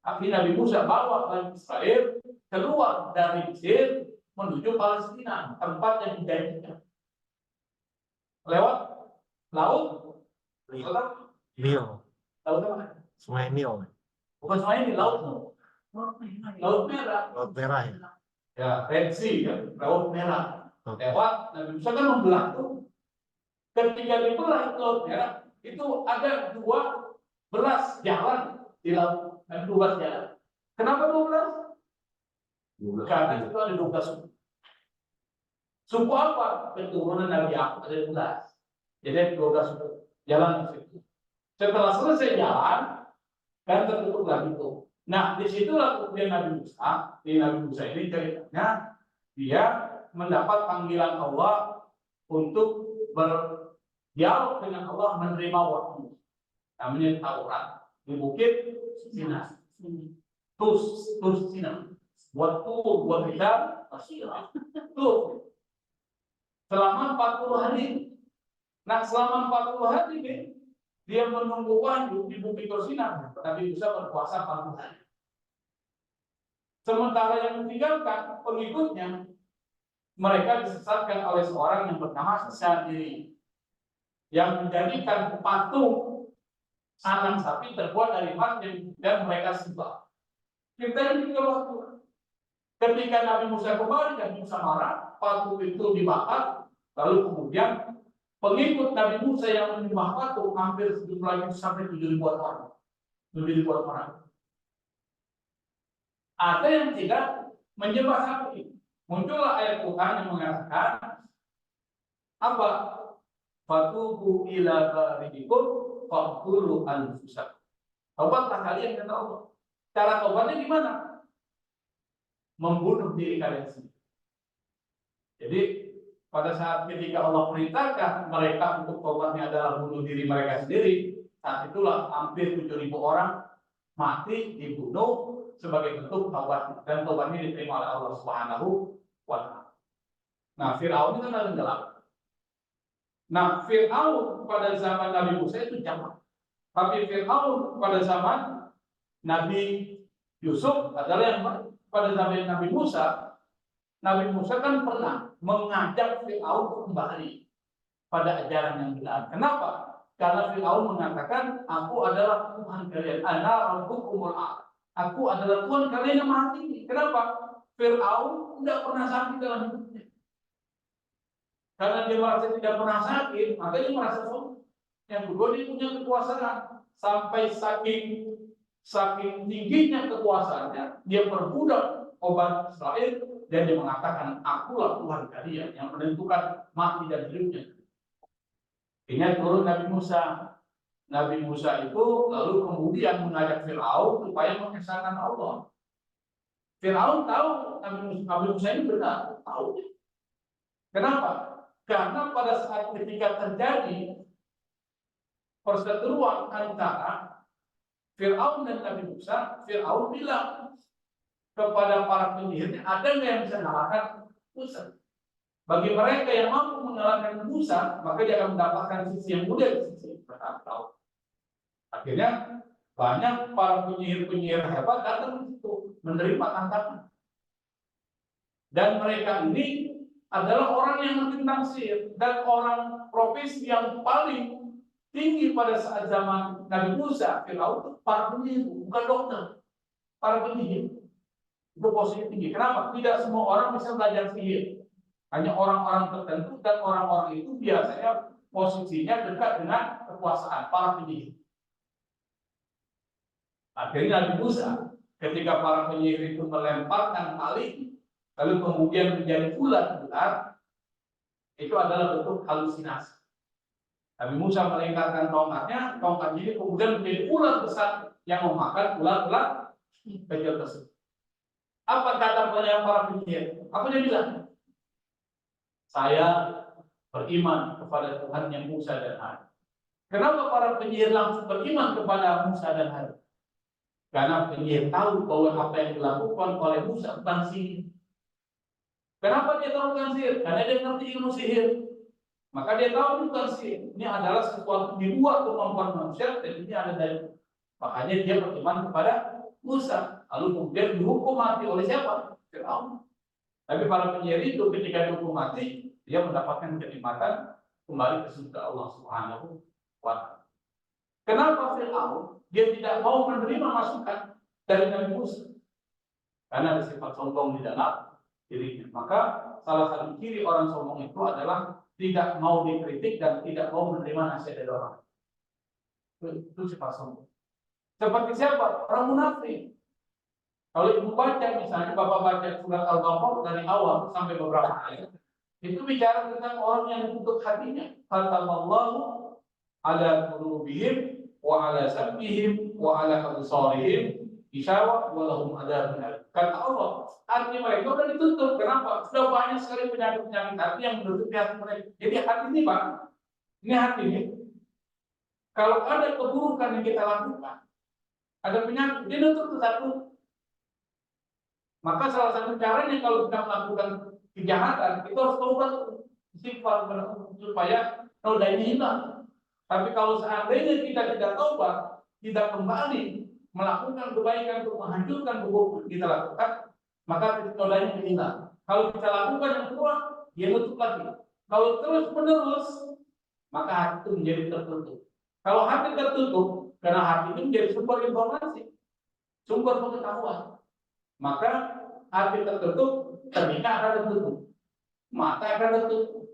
Akhirnya Nabi Musa bawa Bani Israel keluar dari Mesir menuju Palestina, tempat yang dijanjikan. Lewat laut, Nil. laut apa? Sungai Nil. Bukan sungai ini, laut Laut Merah. Laut Merah ya. Ya, Red Sea ya, Laut Merah. Oke. Lewat Nabi Musa kan membelah tuh. Ketika dibelah Laut Merah, itu ada 12 jalan di laut, dan 12 jalan. Kenapa 12? Karena itu ada 12 suku. Suku apa? Keturunan Nabi Yakub ada 12. Jadi ada 12 suku. Jalan ke situ. Setelah selesai jalan, kan tertutup lagi itu. Nah, disitulah kemudian Nabi Musa ini ceritanya dia mendapat panggilan Allah untuk berdialog dengan Allah, menerima wahyu. Namanya Taurat di Bukit Sinai. Tus Sinai. Buat kita tuh selama 40 hari. Nah, selama 40 hari nih, dia menunggu wahyu di Bukit Sinai. Nabi Musa berpuasa 40 hari. Sementara yang meninggalkan pengikutnya, mereka disesatkan oleh seorang yang bernama Samiri, yang menjadikan patung anak sapi terbuat dari emas dan mereka sembah. Kita ini juga waktu. Ketika Nabi Musa kembali, Nabi Musa marah, patung itu dibakar, lalu kemudian pengikut Nabi Musa yang menyembah patung hampir jumlahnya sampai 7.000 orang. 7.000 orang. Ada yang tidak menyembah sapi. Muncullah ayat Tuhan yang mengatakan apa? Fatubu ila bari'ikum faqtulu anfusakum. Taubatlah kalian kata Allah. Cara taubatnya gimana? Membunuh diri kalian sendiri. Jadi pada saat ketika Allah perintahkan mereka untuk taubatnya adalah bunuh diri mereka sendiri, saat itulah hampir 7.000 orang mati dibunuh sebagai bentuk taubat, dan taubatnya diterima oleh Allah Subhanahu wa Ta'ala. Nah, Fir'aun itu kan gelap. Nah, Fir'aun pada zaman Nabi Musa itu jamak. Tapi Fir'aun pada zaman Nabi Yusuf adalah yang pada zaman Nabi Musa. Nabi Musa kan pernah mengajak Fir'aun kembali pada ajaran yang benar. Kenapa? Karena Fir'aun mengatakan, aku adalah Tuhan kalian. Ana rabbukumul a'la. Aku adalah Tuhan kalian yang maha tinggi. Kenapa? Fir'aun tidak pernah sakit dalam hidupnya. Karena dia merasa tidak pernah sakit, maka dia merasa sombong. Yang kedua, dia punya kekuasaan. Sampai saking tingginya kekuasaannya, dia perbudak orang Israel, dan dia mengatakan, akulah Tuhan kalian yang menentukan mati dan hidupnya. Ini turun Nabi Musa. Nabi Musa itu lalu kemudian mengajak Fir'aun supaya mengesahkan Allah. Fir'aun tahu Nabi Musa ini benar, tahu. Kenapa? Karena pada saat ketika terjadi perseteruan antara Fir'aun dan Nabi Musa, Fir'aun bilang kepada para penyihirnya, ada nggak yang bisa mengalahkan Musa? Bagi mereka yang mampu mengalahkan Musa, maka dia akan mendapatkan sisi yang mulia di sisi pertama. Akhirnya Banyak para penyihir-penyihir hebat datang di situ menerima tantangan. Dan mereka ini adalah orang yang ngerti tentang sihir dan orang profesi yang paling tinggi pada saat zaman Nabi Musa, Firaun, para penyihir, bukan dokter, para penyihir. Itu posisi tinggi. Kenapa? Tidak semua orang bisa belajar sihir. Hanya orang-orang tertentu dan orang-orang itu biasanya posisinya dekat dengan kekuasaan para penyihir. Akhirnya Nabi Musa, ketika para penyihir itu melemparkan tali, lalu kemudian menjadi ular-ular, itu adalah bentuk halusinasi. Nabi Musa melingkarkan tongkatnya, tongkat ini kemudian menjadi ular besar yang memakan ular-ular kecil tersebut. Apa kata para penyihir? Apa dia bilang? Saya beriman kepada Tuhan yang Musa dan Harun. Kenapa para penyihir langsung beriman kepada Musa dan Harun? Karena penyihir tahu bahwa apa yang dilakukan oleh Musa bukan sihir. Kenapa dia tahu bukan sihir? Karena dia ngerti ilmu sihir. Maka dia tahu bukan sihir. Ini adalah sesuatu di luar kemampuan manusia dan ini ada dari. Makanya dia beriman kepada Musa. Lalu kemudian dihukum mati oleh siapa? Firaun. Tapi para penyihir itu ketika dihukum mati, dia mendapatkan kenikmatan kembali ke surga Allah Subhanahu wa Ta'ala. Kenapa Firaun dia tidak mau menerima masukan dari Nabi Musa? Karena ada sifat sombong di dalam dirinya. Maka salah satu ciri orang sombong itu adalah tidak mau dikritik dan tidak mau menerima nasihat dari orang. Itu sifat sombong. Seperti siapa? Orang munafik. Kalau ibu baca misalnya, bapak baca surat Al-Baqarah dari awal sampai beberapa ayat, itu bicara tentang orang yang ditutup hatinya. Khatamallahu ala qulubihim wa ala sam'ihim wa ala absarihim isyarat wa lahum adzabun alim. Kata Allah, hati mereka sudah ditutup. Kenapa? Sudah banyak sekali penyakit-penyakit hati yang menutupi hati mereka. Jadi hati ini, Pak, ini hati ini. Kalau ada keburukan yang kita lakukan, ada penyakit, dia nutup satu. Maka salah satu caranya kalau kita melakukan kejahatan, itu harus taubat, istighfar supaya noda ini hilang. Tapi kalau seandainya kita tidak taubat, tidak kembali melakukan kebaikan untuk menghancurkan keburukan kita lakukan, maka nodanya hilang. Kalau kita lakukan yang kedua, dia nutup lagi. Kalau terus menerus, maka hati itu menjadi tertutup. Kalau hati tertutup, karena hati itu menjadi sumber informasi, sumber pengetahuan. Maka hati tertutup, telinga akan tertutup, mata akan tertutup.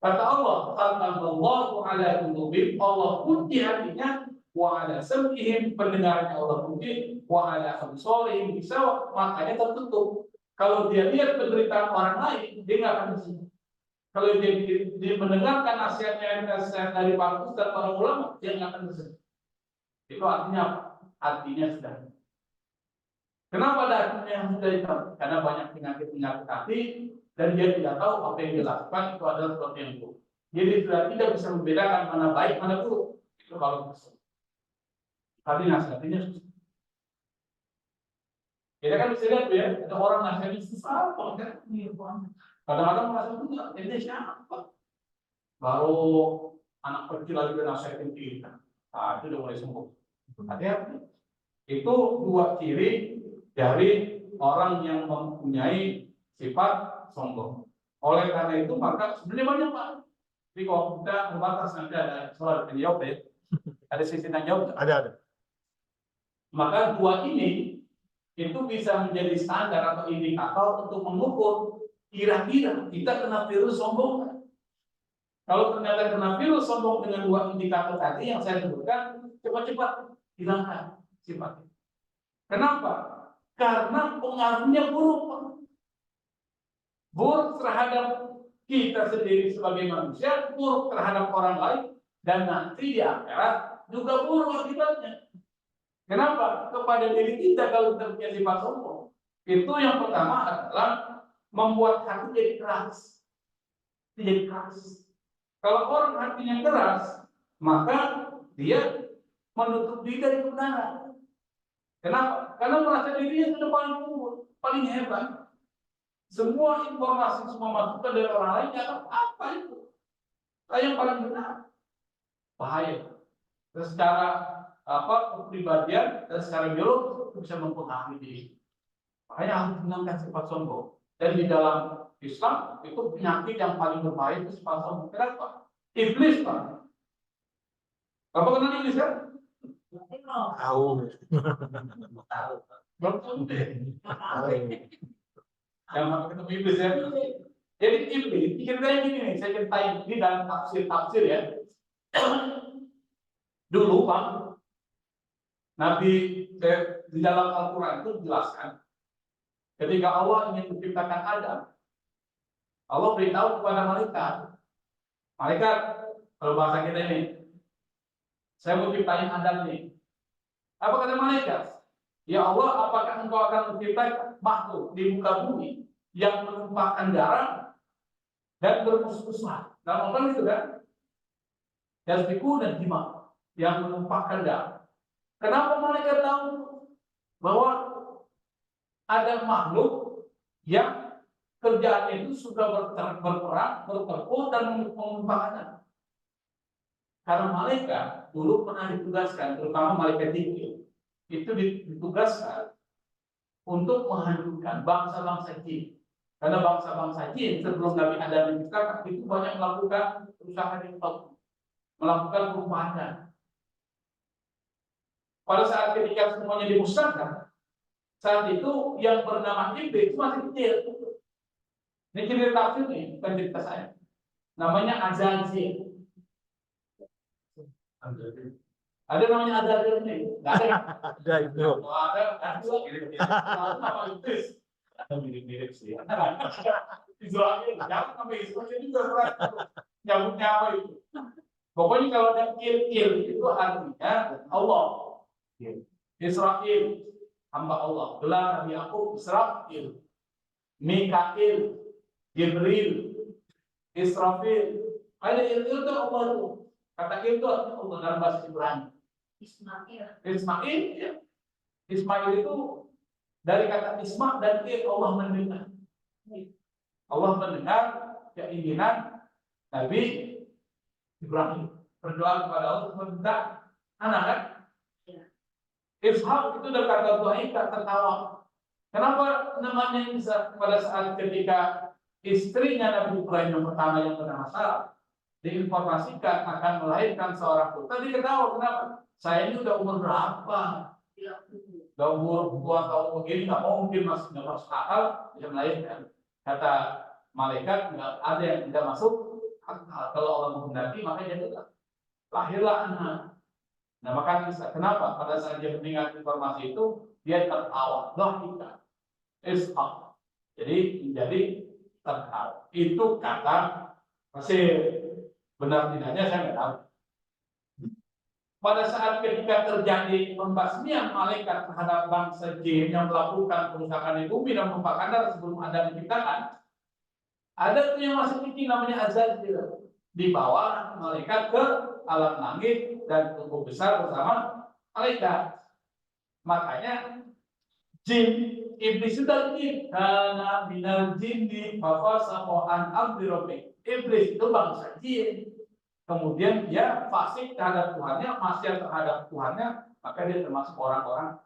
Kata Allah, Allahu ala qulubihim, Allah kunci hatinya, wa ala sam'ihim, pendengarannya Allah kunci, wa ala absarihim bisawab, matanya tertutup. Kalau dia lihat penderitaan orang lain, dia nggak akan disini. Kalau dia mendengarkan nasihat dari para ustaz, para ulama, dia nggak akan disini. Itu artinya apa? Artinya sudah. Kenapa ada hatinya yang sudah hitam? Karena banyak penyakit-penyakit hati dan dia tidak tahu apa yang dilakukan itu adalah sesuatu yang buruk. Jadi sudah tidak bisa membedakan mana baik mana buruk. Itu kalau bisa. Tadi nasihatnya susah. Kita kan bisa lihat ya, ada orang nasihatnya susah banget. Kadang-kadang merasa enggak, ini siapa? Baru anak kecil lagi nasihatin kita. Nah, itu udah mulai sembuh. Hati-hati. Itu dua ciri dari orang yang mempunyai sifat sombong. Oleh karena itu maka sebenarnya banyak, Pak. Tapi kalau kita membatas nanti ada soal dan jawab ya. Ada sisi dan jawab. Ada. Maka dua ini itu bisa menjadi standar atau indikator untuk mengukur kira-kira kita kena virus sombong. Kalau ternyata kena virus sombong dengan dua indikator tadi yang saya sebutkan, cepat-cepat hilangkan sifatnya. Kenapa? Karena pengaruhnya buruk. Buruk terhadap kita sendiri sebagai manusia, buruk terhadap orang lain, dan nanti di akhirat juga buruk akibatnya. Kenapa? Kepada diri kita kalau kita punya sifat sombong. Itu yang pertama adalah membuat hati jadi keras. Jadi keras. Kalau orang hatinya keras, maka dia menutup diri dari kebenaran. Kenapa? Karena merasa dirinya sudah paling unggul, paling hebat. Semua informasi, semua masukan dari orang lain, apa itu? Saya yang paling benar. Bahaya. Secara kepribadian dan secara biologis itu bisa mempengaruhi diri. Makanya harus menangkan sifat sombong. Dan di dalam Islam itu penyakit yang paling berbahaya itu sifat sombong. Kenapa? Iblis, Pak. Bapak kenal iblis kan? Tahu. Belum tahu deh. Yang apa ketemu iblis ya? Jadi iblis, ceritanya gini nih, saya ceritain ini dalam tafsir ya. Dulu Pak, Nabi di dalam Al-Quran itu dijelaskan, ketika Allah ingin menciptakan Adam, Allah beritahu kepada malaikat, kalau bahasa kita ini, saya mau ciptain Adam nih. Apa kata malaikat? Ya Allah, apakah engkau akan menciptakan makhluk di muka bumi yang menumpahkan darah dan bermusuh-musuhan? Dalam Al-Quran itu kan? Yasbiku dan jima yang menumpahkan darah. Kenapa malaikat tahu bahwa ada makhluk yang kerjaannya itu sudah berperang, bertempur dan menumpahkan darah? Karena malaikat dulu pernah ditugaskan, terutama malaikat Jibril, itu ditugaskan untuk menghancurkan bangsa-bangsa jin. Karena bangsa-bangsa jin sebelum Nabi Adam diciptakan itu banyak melakukan usaha di melakukan perubahan. Pada saat ketika semuanya dimusnahkan, saat itu yang bernama Iblis masih kecil. Ini cerita tafsir nih, bukan cerita saya. Namanya Azazil. Ada namanya Azazil nih? Nggak ada. Ada itu. Ada nama Iblis. Mirip-mirip sih. Israel, jangan sampai Israel juga berat. Nyambut nyawa itu. Pokoknya kalau ada il itu artinya Allah. Israel, hamba Allah. Gelar Nabi Yakub Israel. Mikail, Jibril, Israfil. Ada il itu Allah itu. Kata il itu artinya Allah dalam bahasa Ibrani. Ismail, ya. Ismail itu dari kata isma dan il, Allah mendengar. Allah mendengar keinginan Nabi Ibrahim berdoa kepada Allah untuk meminta anak kan? Ishak itu dari kata doaika, tertawa. Kenapa namanya bisa pada saat ketika istrinya Nabi Ibrahim yang pertama yang bernama Sarah diinformasikan akan melahirkan seorang putra, dia ketawa. Kenapa? Saya ini udah umur berapa? Udah umur 2 tahun begini, nggak mungkin nggak masuk akal bisa melahirkan. Kata malaikat, nggak ada yang tidak masuk akal. Kalau Allah menghendaki, makanya dia lahirlah anak. Nah makanya kenapa pada saat dia mendengar informasi itu dia tertawa, lahirkan Ishak. Jadi menjadi tertawa. Itu kata masih benar tidaknya saya nggak tahu. Pada saat ketika terjadi pembasmian malaikat terhadap bangsa jin yang melakukan kerusakan di bumi dan menumpahkan darah sebelum Adam diciptakan, ada tuh yang masih kecil namanya Azazil, dibawa malaikat ke alam langit dan tumbuh besar bersama malaikat. Makanya jin iblis sudah jin karena minal jinni fafasaqa an amri rabbih. Iblis itu bangsa jin. Kemudian dia fasik terhadap Tuhannya, maksiat terhadap Tuhannya, maka dia termasuk orang-orang.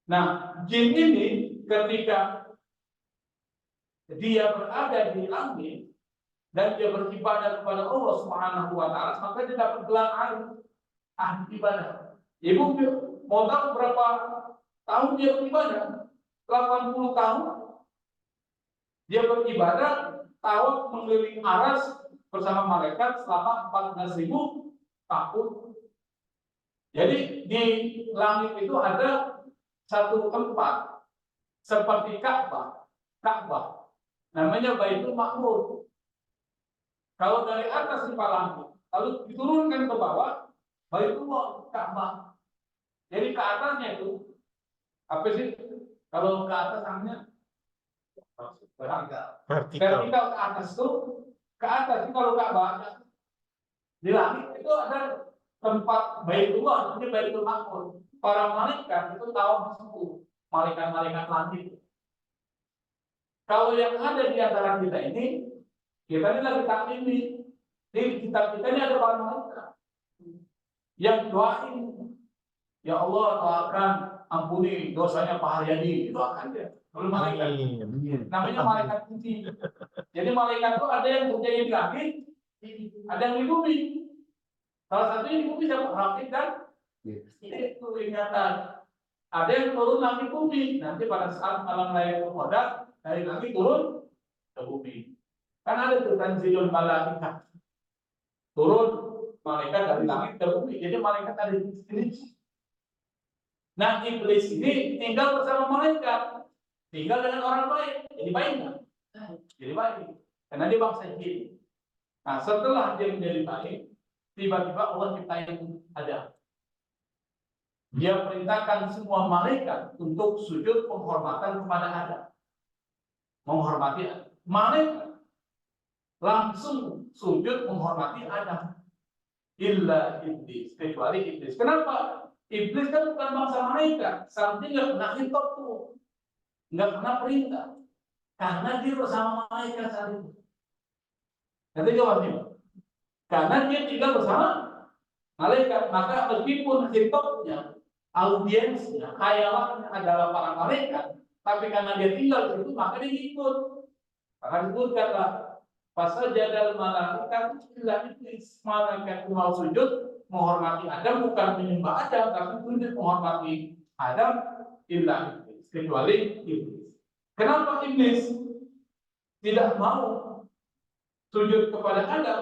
Nah, jin ini ketika dia berada di langit dan dia beribadah kepada Allah Subhanahu wa taala, maka dia dapat gelar ahli ibadah. Ibu mau tahu berapa tahun dia beribadah? 80 tahun. Dia beribadah, tawaf mengelilingi aras bersama malaikat selama 14.000 tahun. Jadi di langit itu ada satu tempat seperti Ka'bah, namanya Baitul Ma'mur. Kalau dari atas di langit, lalu diturunkan ke bawah, Baitullah Ka'bah. Jadi ke atasnya itu apa sih? Kalau ke atas namanya vertikal ke atas tuh. Ke atas itu kalau Ka'bah di langit itu ada tempat Baitullah, namanya Baitul Ma'mur. Para malaikat itu tahu di situ, malaikat-malaikat langit. Kalau yang ada di antara kita ini lagi taklim di kitab kita ini ada para malaikat yang doain, ya Allah doakan ampuni dosanya Pak Haryadi, doakan dia. Lalu malaikat, namanya malaikat putih. Jadi malaikat itu ada yang kerjanya di langit, ada yang di bumi. Salah satunya di bumi siapa? Rakib dan itu ingatan. Ada yang turun langit bumi. Nanti pada saat malam Lailatul Qadar dari langit turun ke bumi. Kan ada tuh tanzilul malaikat. Turun malaikat dari langit ke bumi. Jadi malaikat ada di sini. Nah, iblis ini tinggal bersama malaikat. Tinggal dengan orang baik. Jadi baik kan? Jadi baik. Karena dia bangsa jin. Nah, setelah dia menjadi baik, tiba-tiba Allah ciptain Adam. Dia perintahkan semua malaikat untuk sujud penghormatan kepada Adam. Menghormati Adam. Malaikat langsung sujud menghormati Adam. Illa iblis, kecuali iblis. Kenapa? Iblis kan bukan bangsa malaikat. Sampai nggak kena hitop tuh, nggak kena perintah. Karena dia bersama malaikat saat itu. Nanti jawabnya. Karena dia tinggal bersama malaikat, maka meskipun hitopnya, audiensnya, khayalannya adalah para malaikat, tapi karena dia tinggal di situ, maka dia ikut. Maka disebutkanlah pasal jadal malaikat illa iblis, malaikat mau sujud menghormati Adam, bukan menyembah Adam, tapi sujud menghormati Adam illa iblis, kecuali iblis. Kenapa iblis tidak mau sujud kepada Adam?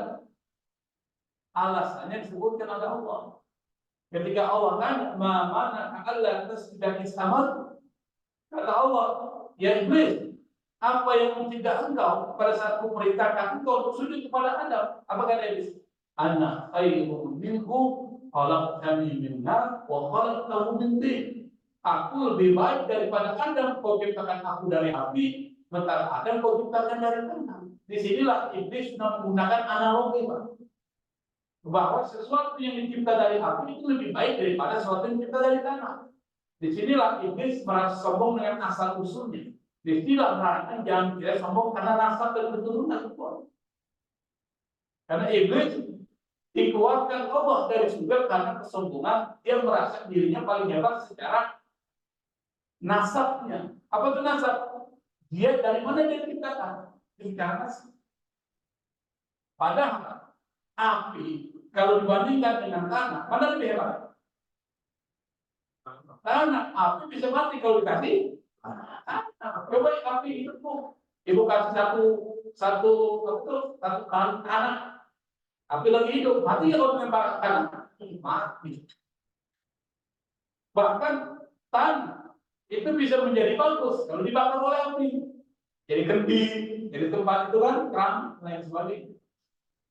Alasannya disebutkan oleh Allah. Ketika Allah tanya, "Mana Allah tasjuda istamar?" Kata Allah, "Ya iblis, apa yang mencegah engkau pada saat kuperintahkan engkau untuk sujud kepada Adam?" Apa kata iblis? "Ana khairun minhu, khalaqtani min nar wa khalaqtahu min tin." Aku lebih baik daripada Adam, kau ciptakan aku dari api, sementara Adam kau ciptakan dari tanah. Disinilah iblis sudah menggunakan analogi, Pak, bahwa sesuatu yang dicipta dari api itu lebih baik daripada sesuatu yang dicipta dari tanah. Disinilah iblis merasa sombong dengan asal usulnya. Disinilah menerangkan jangan tidak sombong karena nasab dan keturunan. Karena iblis dikeluarkan Allah dari surga karena kesombongan. Dia merasa dirinya paling hebat secara nasabnya. Apa itu nasab? Dia dari mana dia diciptakan? Secara nasab. Padahal api kalau dibandingkan dengan tanah, mana lebih hebat? Tanah, api bisa mati kalau dikasih tanah. Coba api itu tuh, ibu kasih satu tanah, api lagi hidup, mati kalau menembak tanah, mati. Bahkan tanah itu bisa menjadi bagus kalau dibakar oleh api, jadi kendi, jadi tempat itu kan terang, lain sebagainya.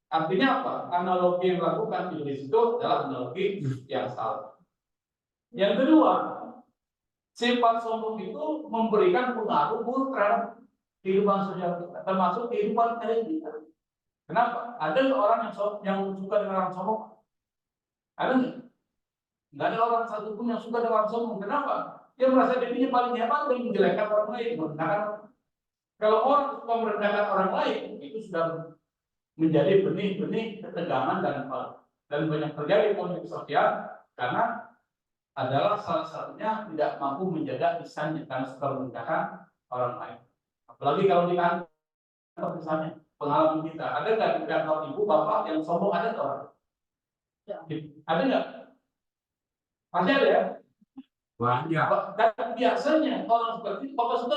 Artinya apa? Analogi yang dilakukan iblis itu adalah analogi yang salah. Yang kedua, sifat sombong itu memberikan pengaruh buruk terhadap kehidupan sosial kita, termasuk kehidupan elit kita. Kenapa? Ada orang yang suka dengan orang sombong? Ada nggak? Nggak ada orang satupun yang suka dengan orang sombong. Kenapa? Dia merasa dirinya paling hebat dan menjelekkan orang lain, merendahkan. Kalau orang suka merendahkan orang lain, itu sudah menjadi benih-benih ketegangan dan banyak terjadi konflik sosial karena adalah salah satunya tidak mampu menjaga lisannya karena suka merendahkan orang lain. Apalagi kalau di kantor misalnya, pengalaman kita ada nggak di kantor ibu bapak yang sombong, ada nggak orang? Ada nggak? Pasti ada ya. Banyak. Dan biasanya orang seperti itu bapak suka.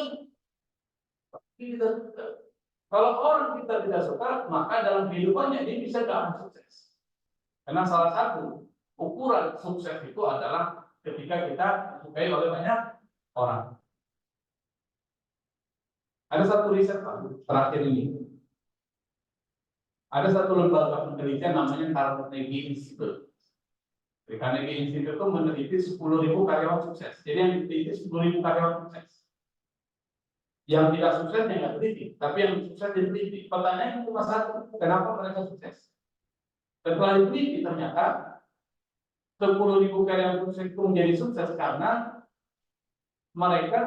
Kalau orang kita tidak suka, maka dalam kehidupannya dia bisa tidak sukses. Karena salah satu ukuran sukses itu adalah ketika kita disukai oleh banyak orang. Ada satu riset terakhir ini. Ada satu lembaga penelitian namanya Carnegie Institute. Carnegie Institute itu meneliti 10.000 karyawan sukses. Jadi yang diteliti 10.000 karyawan sukses. Yang tidak sukses yang nggak teliti, tapi yang sukses diteliti. Pertanyaannya cuma satu, kenapa mereka sukses? Setelah diteliti ternyata 10.000 karyawan sukses itu menjadi sukses karena mereka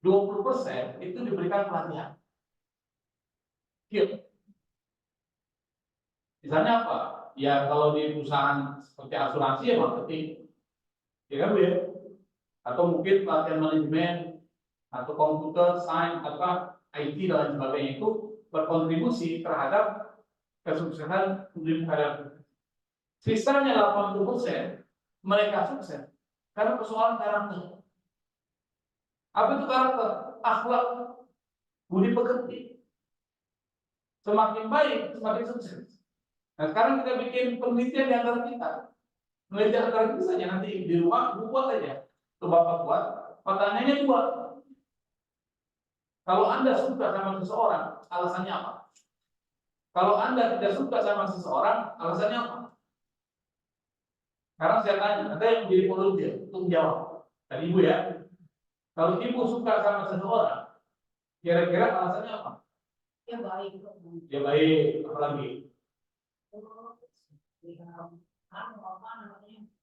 20% itu diberikan pelatihan. Misalnya apa? Ya kalau di perusahaan seperti asuransi ya marketing, ya kan Bu ya? Atau mungkin pelatihan manajemen atau komputer, sains, atau IT dan lain sebagainya itu berkontribusi terhadap kesuksesan dunia karya. Sisanya 80% mereka sukses karena persoalan karakter. Apa itu karakter? Akhlak, budi pekerti. Semakin baik, semakin sukses. Nah sekarang kita bikin penelitian di antara kita. Penelitian antara kita saja nanti di rumah, buat aja. Itu Bapak buat. Pertanyaannya dua. Kalau Anda suka sama seseorang, alasannya apa? Kalau Anda tidak suka sama seseorang, alasannya apa? Sekarang saya tanya, Anda yang menjadi volunteer untuk menjawab. Tadi Ibu ya, kalau Ibu suka sama seseorang, kira-kira alasannya apa? Ya baik. Ya baik, apalagi?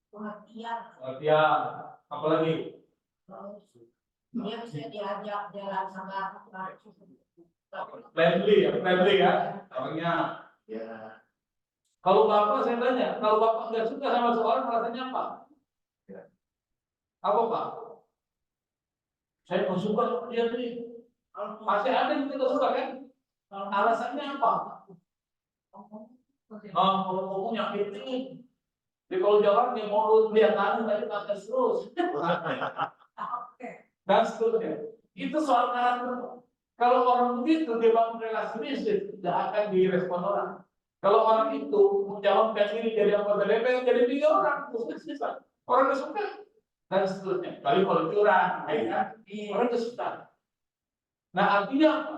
Perhatian. Pengertian, apalagi? Dia bisa diajak jalan sama Friendly ya, orangnya. ya. Kalau Bapak saya tanya, kalau Bapak nggak suka sama seorang, alasannya apa? Apa Pak? Saya nggak suka sama dia nih. Pasti ada yang tidak suka kan? Alasannya apa? Kalau ngomong nyakitin. Jadi kalau jalan dia mau lihat kanan tapi tak terus. Dan seterusnya. Itu soal karakter. Kalau orang begitu dia bangun relasi bisnis, tidak akan direspon orang. Kalau orang itu mencalonkan diri jadi anggota DPR, jadi 3 orang, susah. Orang nggak suka. Dan seterusnya. Kali kalau curang, ya kan? Orang nggak suka. Nah artinya apa?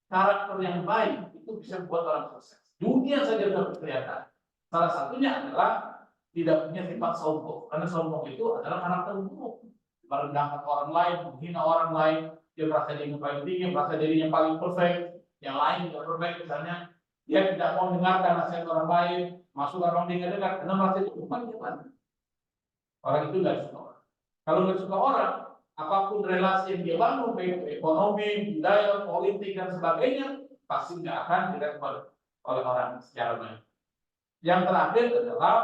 Karakter yang baik itu bisa membuat orang sukses. Dunia saja sudah kelihatan. Salah satunya adalah tidak punya sifat sombong. Karena sombong itu adalah karakter buruk. Merendahkan orang lain, menghina orang lain, dia merasa dirinya paling tinggi, merasa dirinya paling perfect, yang lain tidak perfect misalnya, dia tidak mau mendengarkan nasihat orang lain, masuk orang dia dengar, karena merasa itu bukan gimana. Orang itu nggak suka orang. Kalau nggak suka orang, apapun relasi yang dia bangun, baik ekonomi, budaya, politik dan sebagainya, pasti nggak akan direspon oleh orang secara baik. Yang terakhir adalah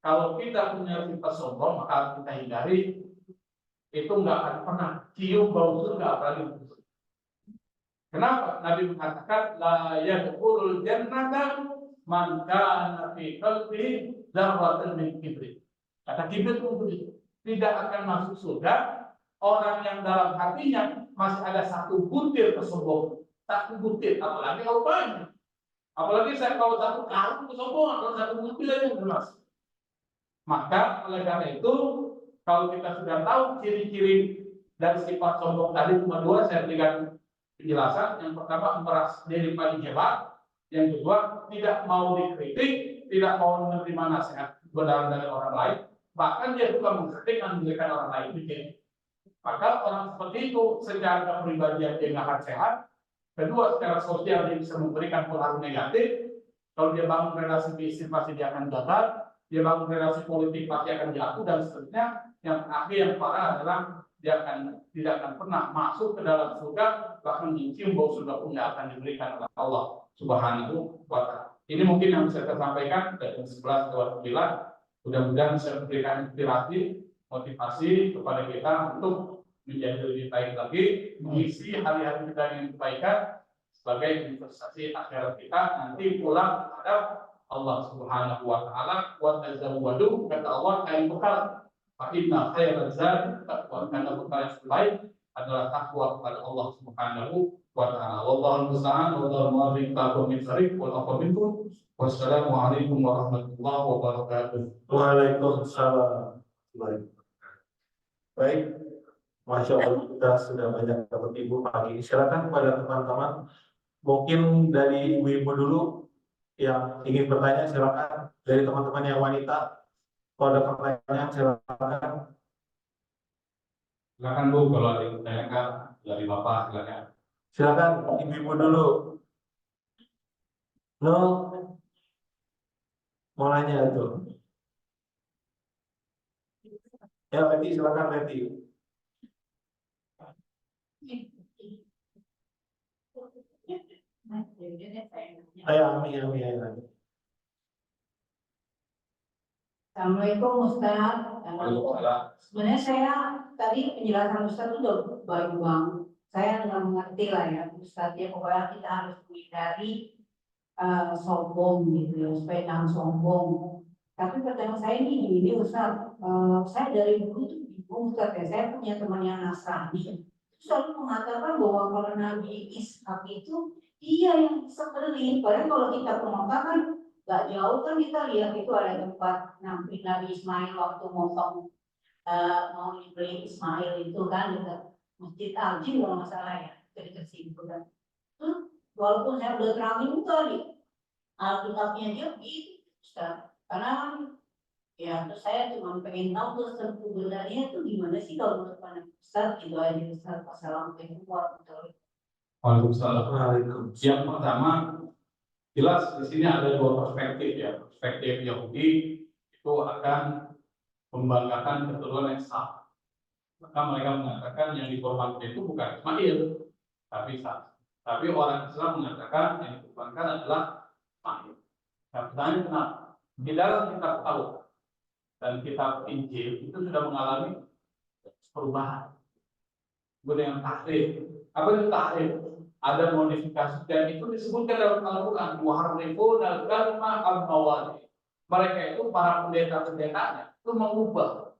kalau kita punya sifat sombong, maka harus kita hindari. Itu nggak akan pernah cium bau surga apalagi. Kenapa? Nabi mengatakan la yadkhulul jannata man kana fi qalbihi dzarratun min kibri. Kata kibir itu tidak akan masuk surga orang yang dalam hatinya masih ada satu butir kesombongan. Satu butir, apalagi kalau banyak. Apalagi saya kalau satu karung kesombongan, kalau satu butir aja jelas. Maka oleh karena itu kalau kita sudah tahu ciri-ciri dan sifat sombong tadi cuma 2, saya berikan penjelasan. Yang pertama merasa diri paling hebat, yang kedua tidak mau dikritik, tidak mau menerima nasihat benar dari orang lain, bahkan dia juga mengkritik dan memberikan orang lain bikin. Maka orang seperti itu secara kepribadian dia nggak akan sehat. Kedua, secara sosial dia bisa memberikan pengaruh negatif. Kalau dia bangun relasi bisnis pasti dia akan gagal. Dia bangun relasi politik pasti akan jatuh dan seterusnya. Yang terakhir yang parah adalah dia tidak akan pernah masuk ke dalam surga, bahkan mencium bau surga pun tidak akan diberikan oleh Allah Subhanahu wa Ta'ala. Ini mungkin yang bisa saya sampaikan dari 11 ke 9. Mudah-mudahan bisa memberikan inspirasi, motivasi kepada kita untuk menjadi lebih baik lagi, mengisi hari-hari kita yang kebaikan sebagai investasi akhirat kita nanti pulang menghadap Allah Subhanahu wa Ta'ala. Wa tazawwadu, kata Allah, kain bekal. Fa inna khairaz zadi taqwa, karena bekal yang terbaik adalah takwa kepada Allah Subhanahu wa Ta'ala. Wallahu musta'an, wallahu muwaffiq min syarif wal afwa minkum. Wassalamualaikum warahmatullahi wabarakatuh. Waalaikumsalam. Baik, Masya Allah kita sudah banyak dapat ibu pagi ini. Silakan kepada teman-teman, mungkin dari ibu-ibu dulu yang ingin bertanya, silakan. Dari teman-teman yang wanita, kalau ada pertanyaan silakan. Silakan Bu, kalau ada yang bertanya dari Bapak silakan. Silakan ibu-ibu dulu. No, mau nanya itu. Ya, Leti, silakan Leti. Ayo, Ami. Assalamualaikum Ustaz. Waalaikumsalam. Sebenarnya saya tadi penjelasan Ustaz itu udah baik banget. Saya nggak mengerti lah ya Ustaz ya, pokoknya kita harus menghindari sombong gitu ya, supaya jangan sombong. Tapi pertanyaan saya ini Ustaz, saya dari dulu tuh bingung Ustaz ya, saya punya teman yang Nasrani, selalu mengatakan bahwa kalau Nabi Ishak itu dia yang disembelih. Padahal kalau kita ke Mekah kan gak jauh kan kita lihat itu ada tempat Nabi Ismail waktu mau dibeli Ismail itu kan dekat Masjid Al-Jin kalau nggak salah ya, dekat situ kan. Walaupun saya udah terangin juga di Alkitabnya dia gitu, Ustaz. Karena kan ya terus saya cuma pengen tahu tuh sebenarnya itu gimana sih kalau menurut Pak Ustaz gitu aja Ustaz. Assalamualaikum warahmatullahi wabarakatuh. Waalaikumsalam. Waalaikumsalam. Yang pertama, jelas di sini ada dua perspektif ya. Perspektif Yahudi itu akan membanggakan keturunan yang sah. Maka mereka mengatakan yang dikorbankan itu bukan Ismail, tapi sah. Tapi orang Islam mengatakan yang dikorbankan adalah Ismail. Nah, pertanyaan kenapa? Di dalam kitab Taurat dan kitab Injil itu sudah mengalami perubahan. Kemudian tahrif. Apa itu tahrif? Ada modifikasi dan itu disebutkan dalam Al-Quran. Yuharrifuna al-kalima al-mawadi. Mereka itu para pendeta-pendetanya itu mengubah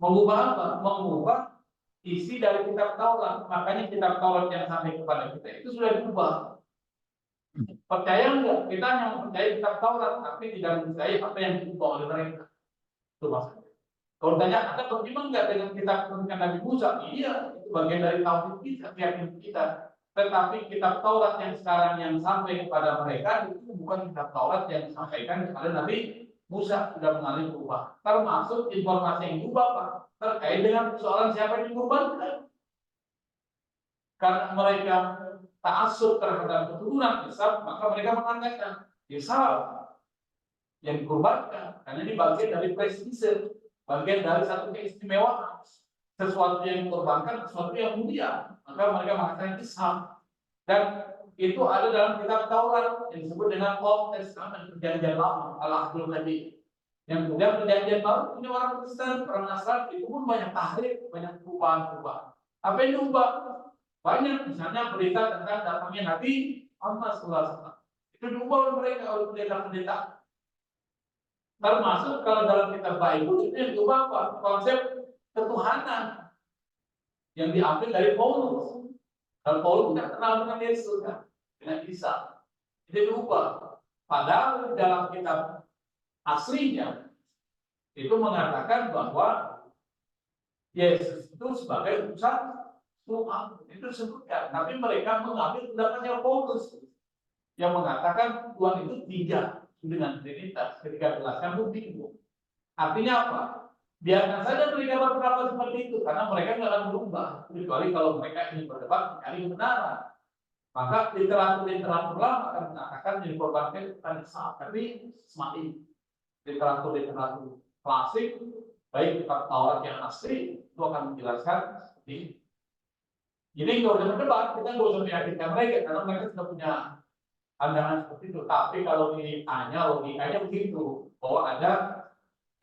apa? Mengubah isi dari kitab Taurat. Makanya kitab Taurat yang sampai kepada kita itu sudah diubah. Percaya enggak? Kita hanya percaya kitab Taurat, tapi tidak percaya apa yang diubah oleh mereka. Itu maksudnya. Kalau tanya, Anda beriman enggak dengan kitab tulisan Nabi Musa? Iya, itu bagian dari tauhid kita, keyakinan kita. Tetapi kitab Taurat yang sekarang yang sampai kepada mereka itu bukan kitab Taurat yang disampaikan kepada Nabi Musa, sudah mengalami perubahan. Termasuk informasi yang diubah Pak, terkait dengan persoalan siapa yang dikorbankan. Karena mereka ta'assub terhadap keturunan Ishak, maka mereka mengatakan Ishak yang dikorbankan karena ini bagian dari presise, bagian dari satu keistimewaan, sesuatu yang dikorbankan, sesuatu yang mulia, maka mereka mengatakan Ishak. Dan itu ada dalam kitab Taurat yang disebut dengan Old Testament, perjanjian lama, Al-Ahdul Qadim. Yang kemudian perjanjian baru ini orang Kristen, orang Nasrani itu pun banyak tahrif, banyak perubahan-perubahan. Apa yang diubah? Banyak, misalnya berita tentang datangnya Nabi Muhammad SAW. Itu diubah oleh mereka, oleh pendeta-pendeta. Termasuk kalau dalam kitab Bible itu yang diubah apa? Konsep ketuhanan yang diambil dari Paulus. Kalau Paulus tidak kenal dengan Yesus kan, dengan Isa. Itu diubah. Padahal dalam kitab aslinya itu mengatakan bahwa Yesus itu sebagai utusan Tuhan, itu disebutkan. Tapi mereka mengambil pendapatnya Paulus yang mengatakan Tuhan itu tiga dengan Trinitas. Ketika jelaskan itu bingung. Artinya apa? Biarkan saja mereka berpendapat seperti itu karena mereka nggak akan berubah kecuali kalau mereka ingin berdebat mencari kebenaran. Maka literatur lama akan mengatakan yang dikorbankan bukan Ishak, tapi Ismail. Literatur klasik, baik kitab Taurat yang asli itu akan menjelaskan seperti ini. Jadi kalau udah berdebat, kita nggak usah meyakinkan mereka karena mereka sudah punya pandangan seperti itu. Tapi kalau ditanya logikanya begitu, bahwa ada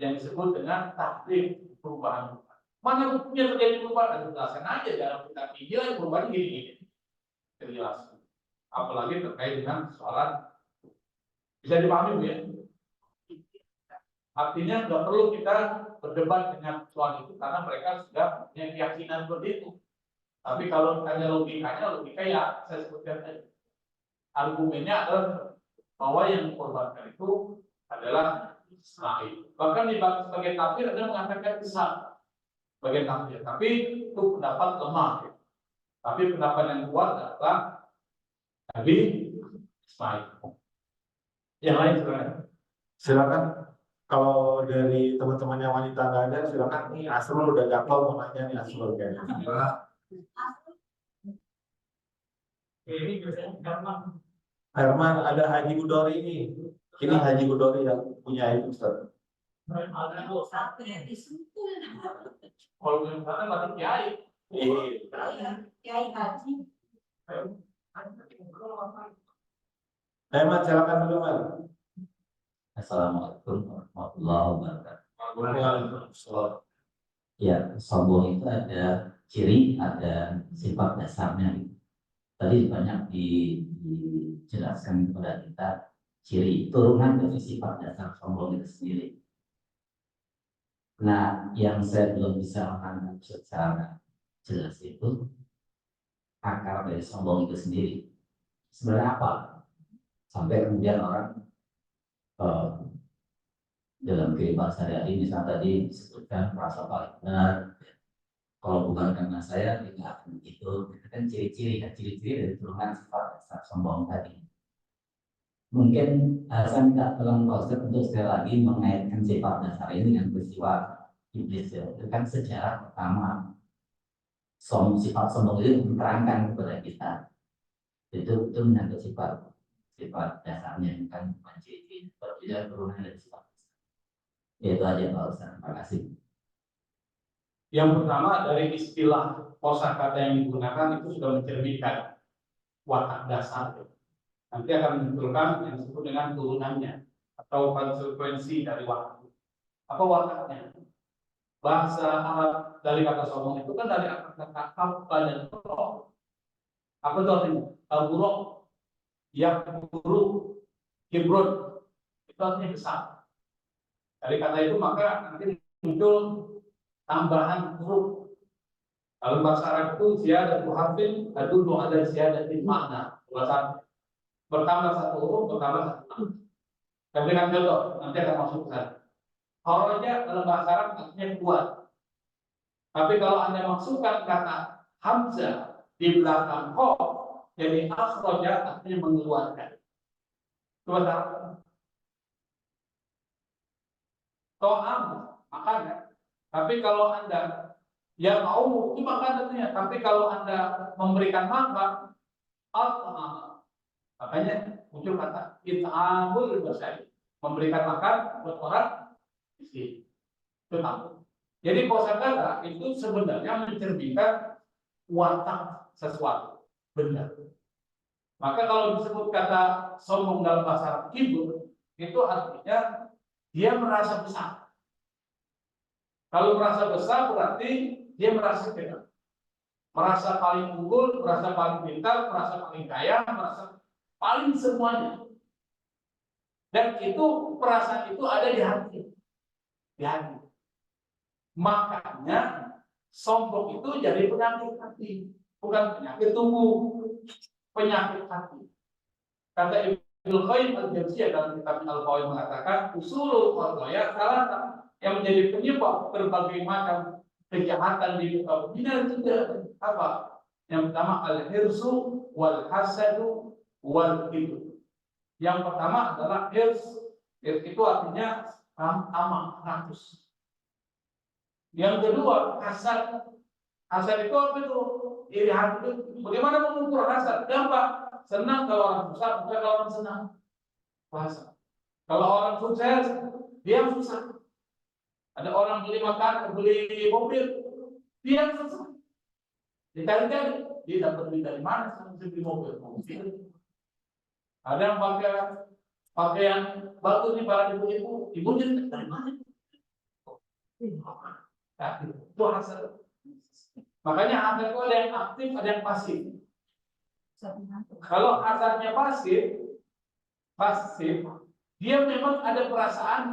yang disebut dengan tahrif, perubahan. Mana buktinya terjadi perubahan? Jelaskan aja dalam kitab Injil perubahan gini-gini. Jelas. Apalagi terkait dengan soalan bisa dipahami Bu ya? Artinya nggak perlu kita berdebat dengan soal itu karena mereka sudah punya keyakinan seperti itu. Tapi kalau ditanya logika ya saya sebutkan tadi. Argumennya adalah bahwa yang dikorbankan itu adalah Ismail. Bahkan di sebagai tafsir ada mengatakan Ishak bagian tafsir, tapi itu pendapat lemah. Ya. Tapi pendapat yang kuat adalah Nabi Ismail. Yang lain Silakan. Kalau dari teman-teman yang wanita nggak ada, silakan. Nih Asrul udah gatel mau nanya nih Asrul kayaknya. Herman, ada Haji Budori ini. Ini Haji Budori yang punya itu, Ustaz. kalau yang sana lagi kiai. Kiai Haji. Herman, silakan dulu, Man. Assalamualaikum warahmatullahi wabarakatuh. Ya, sombong itu ada ciri, ada sifat dasarnya. Tadi banyak dijelaskan kepada kita ciri turunan dari sifat dasar sombong itu sendiri. Nah, yang saya belum bisa menangkap secara jelas itu akar dari sombong itu sendiri. Sebenarnya apa? Sampai kemudian orang dalam kehidupan sehari-hari, misalnya tadi disebutkan merasa paling benar. Kalau bukan karena saya, tidak akan begitu. Itu kan ciri-ciri dari turunan sifat dasar sombong tadi. Mungkin saya minta tolong Pak Ustadz untuk sekali lagi mengaitkan sifat dasar ini dengan peristiwa iblis. Ya. Itu kan sejarah pertama sifat sombong itu diterangkan kepada kita. Itu menyangkut sifat dasarnya, bukan ciri-ciri. Berbeda turunan dari sifat dasar. Itu aja Pak Ustadz. Terima kasih. Yang pertama dari istilah kosakata yang digunakan itu sudah mencerminkan watak dasar. Nanti akan menunjukkan yang disebut dengan turunannya atau konsekuensi dari watak. Apa wataknya? Bahasa Arab dari kata sombong itu kan dari kata kabba dan buruk. Apa itu artinya? Buruk, yang buruk, kibrut, itu artinya besar. Dari kata itu maka nanti muncul tambahan huruf. Kalau bahasa Arab itu ziyadatu harfin tadullu ala ziyadatil makna. Bahasa bertambah satu huruf, bertambah satu makna. Saya berikan contoh, nanti akan masuk ke sana. Kharaja dalam bahasa Arab artinya kuat. Tapi kalau Anda masukkan kata hamzah di belakang kha, jadi akhraja artinya mengeluarkan. Itu bahasa Arab. To'am, makan ya. Tapi kalau Anda ya mau itu makan tentunya. Tapi kalau Anda memberikan makan, at'am. Makanya muncul kata it'amul basari. Memberikan makan buat orang miskin. Itu tahu. Jadi kosakata itu sebenarnya mencerminkan watak sesuatu benda. Maka kalau disebut kata sombong dalam bahasa Arab kibur, itu artinya dia merasa besar. Kalau merasa besar berarti dia merasa kaya, merasa paling unggul, merasa paling pintar, merasa paling kaya, merasa paling semuanya. Dan itu perasaan itu ada di hati, di hati. Makanya sombong itu jadi penyakit hati, bukan penyakit tubuh, penyakit hati. Kata Ibnu Qayyim al-Jauziyah dalam kitab Al-Qawaid mengatakan usulul khotaya salah yang menjadi penyebab berbagai macam kejahatan di muka bumi itu apa? Yang pertama al-hirsu wal hasadu wal kibr. Yang pertama adalah hirs. Hirs itu artinya amak, rakus. Yang kedua hasad. Hasad itu apa itu? Iri hati itu. Bagaimana mengukur hasad? Gampang. Senang kalau orang susah, bukan kalau orang senang. Bahasa. Kalau orang sukses, dia susah. Ada orang beli makan, beli mobil, dia susah. Dikali-kali, dia dapat duit dari mana sampai beli mobil? Ada yang pakai pakaian bagus nih para ibu-ibu, ibunya dari mana? Nah, itu hasil. Makanya ada itu ada yang aktif, ada yang pasif. Kalau hasilnya pasif, dia memang ada perasaan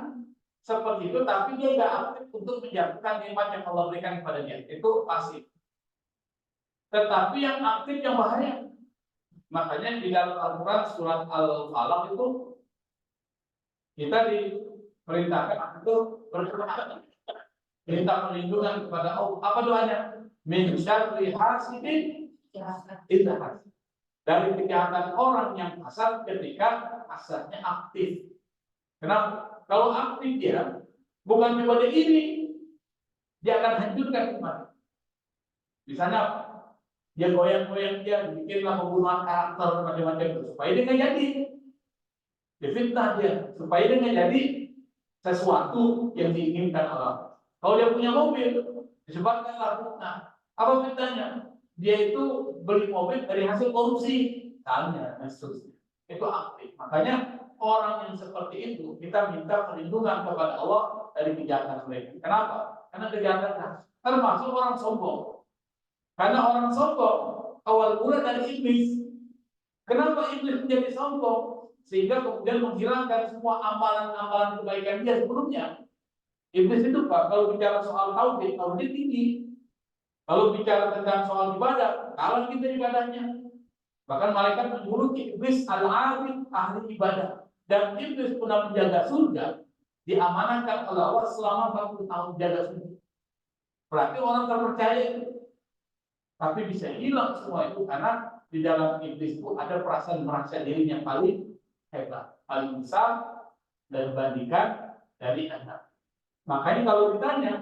seperti itu, tapi dia tidak aktif untuk menjatuhkan nikmat yang Allah berikan kepada dia. Itu pasif. Tetapi yang aktif yang bahaya. Makanya di dalam Al-Quran surat Al-Falaq itu kita diperintahkan untuk berdoa, minta perlindungan kepada Allah. Apa doanya? Min syarri hasidin idza hasad. Dari kejahatan orang yang hasad ketika hasadnya aktif. Kenapa? Kalau aktif dia, bukan cuma dia ini, dia akan hancurkan iman. Misalnya apa? Dia goyang-goyang dia, bikinlah pembunuhan karakter macam-macam supaya dia nggak jadi. Difitnah dia supaya dia nggak jadi sesuatu yang diinginkan Allah. Kalau dia punya mobil, disebabkanlah fitnah. Apa fitnahnya? Dia itu beli mobil dari hasil korupsi, misalnya, dan seterusnya. itu aktif. Makanya orang yang seperti itu kita minta perlindungan kepada Allah dari kejahatan mereka. Kenapa? Karena kejahatan termasuk orang sombong. Karena orang sombong awal mula dari iblis. Kenapa iblis menjadi sombong? Sehingga kemudian menghilangkan semua amalan-amalan kebaikan dia sebelumnya. Iblis itu Pak, kalau bicara soal tauhid tinggi. Kalau bicara tentang soal ibadah, kalah kita ibadahnya. Bahkan malaikat menjuluki iblis al-abid, ahli ibadah. Dan iblis pernah menjaga surga, diamanahkan oleh Allah selama 40 tahun jaga surga. Berarti orang terpercaya itu. Tapi bisa hilang semua itu karena di dalam iblis itu ada perasaan merasa dirinya paling hebat, paling besar dan dibandingkan dari anak. Makanya kalau ditanya,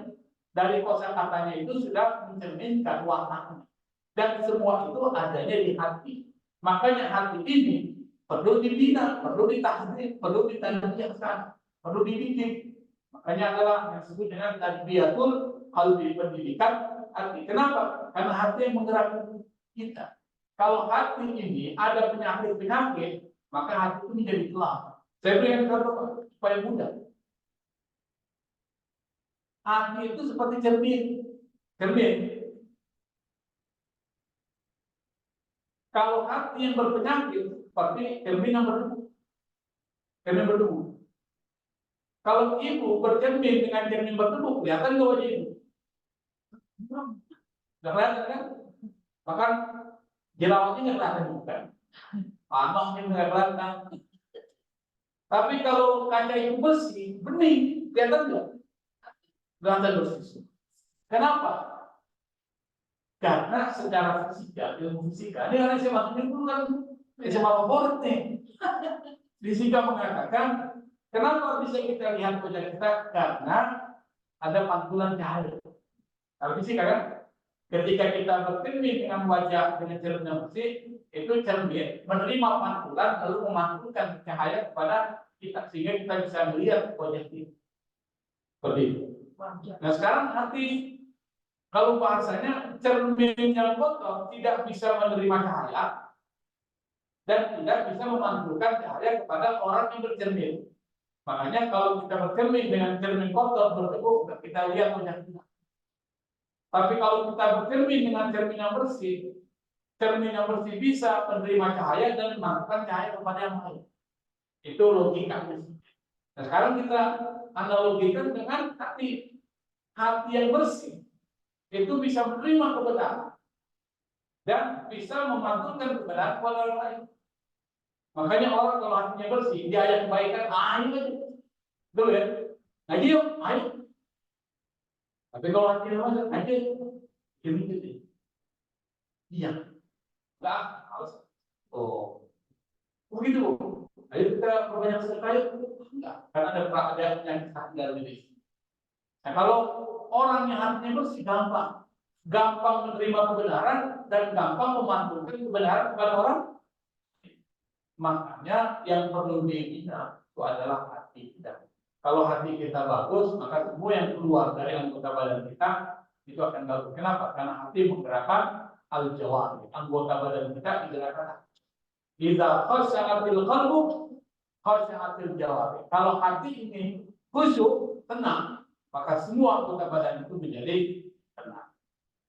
dari kosakatanya itu sudah mencerminkan wataknya. Dan semua itu adanya di hati. Makanya hati ini perlu dibina, perlu ditahdir, perlu ditanamkan, perlu dididik. Makanya adalah yang disebut dengan tarbiyatul qalbi, pendidikan hati. Kenapa? Karena hati yang menggerakkan kita. Kalau hati ini ada penyakit-penyakit, maka hati itu menjadi gelap. Saya berikan contoh supaya mudah. Hati itu seperti cermin. Cermin. Kalau hati yang berpenyakit, seperti cermin yang berdebu. Cermin berdebu. Kalau ibu bercermin dengan cermin berdebu, kelihatan nggak wajah ibu? Nggak kelihatan kan? Bahkan jerawatnya nggak kelihatan bukan? Panasnya nggak kelihatan. Tapi kalau kaca itu bersih, bening, kelihatan nggak? Kelihatan bersih. Kenapa? Karena secara fisika, ilmu fisika, ini karena saya masuk dulu kan, saya favorit nih. Fisika mengatakan, kenapa bisa kita lihat wajah kita? Karena ada pantulan cahaya. Kalau fisika kan, ketika kita bercermin dengan wajah dengan cermin yang bersih, itu cermin menerima pantulan lalu memantulkan cahaya kepada kita sehingga kita bisa melihat wajah kita. Seperti itu. Nah sekarang hati, kalau bahasanya cermin yang kotor tidak bisa menerima cahaya dan tidak bisa memantulkan cahaya kepada orang yang bercermin. Makanya kalau kita bercermin dengan cermin kotor berdebu, kita lihat wajah kita. Tapi kalau kita bercermin dengan cermin yang bersih bisa menerima cahaya dan memantulkan cahaya kepada yang lain. Itu logikanya. Nah sekarang kita analogikan dengan hati. Hati yang bersih itu bisa menerima kebenaran dan bisa memantulkan kebenaran kepada orang lain. Makanya orang kalau hatinya bersih, dia ada kebaikan, ayo aja. Betul ya? Ngaji yuk, ayo. Tapi kalau hatinya bersih, aja. Gini. Iya. Enggak, harus. Oh. Begitu. Ayo kita perbanyak sedekah yuk. Enggak, karena ada yang hati dalam diri. Nah, kalau orang yang hatinya bersih gampang menerima kebenaran dan gampang memantulkan kebenaran kepada orang. Makanya yang perlu dibina itu adalah hati kita. Kalau hati kita bagus, maka semua yang keluar dari anggota badan kita itu akan bagus. Kenapa? Karena hati menggerakkan al-jawarih. Anggota badan kita digerakkan. Idza khasha'atil qalbu khasha'atil jawarih. Kalau hati ini khusyuk, tenang, maka semua anggota badan itu menjadi tenang.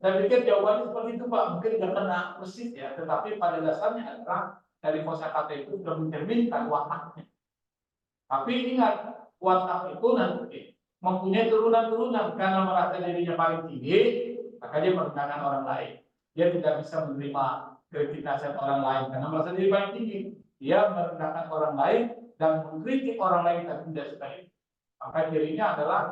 Saya pikir jawabannya seperti itu Pak, mungkin tidak kena persis ya, tetapi pada dasarnya adalah dari kosakata itu sudah mencerminkan wataknya. Tapi ingat, watak itu nanti mempunyai turunan-turunan karena merasa dirinya paling tinggi, maka dia merendahkan orang lain. Dia tidak bisa menerima kritik nasihat orang lain karena merasa diri paling tinggi. Dia merendahkan orang lain dan mengkritik orang lain tapi tidak suka itu. Maka dirinya adalah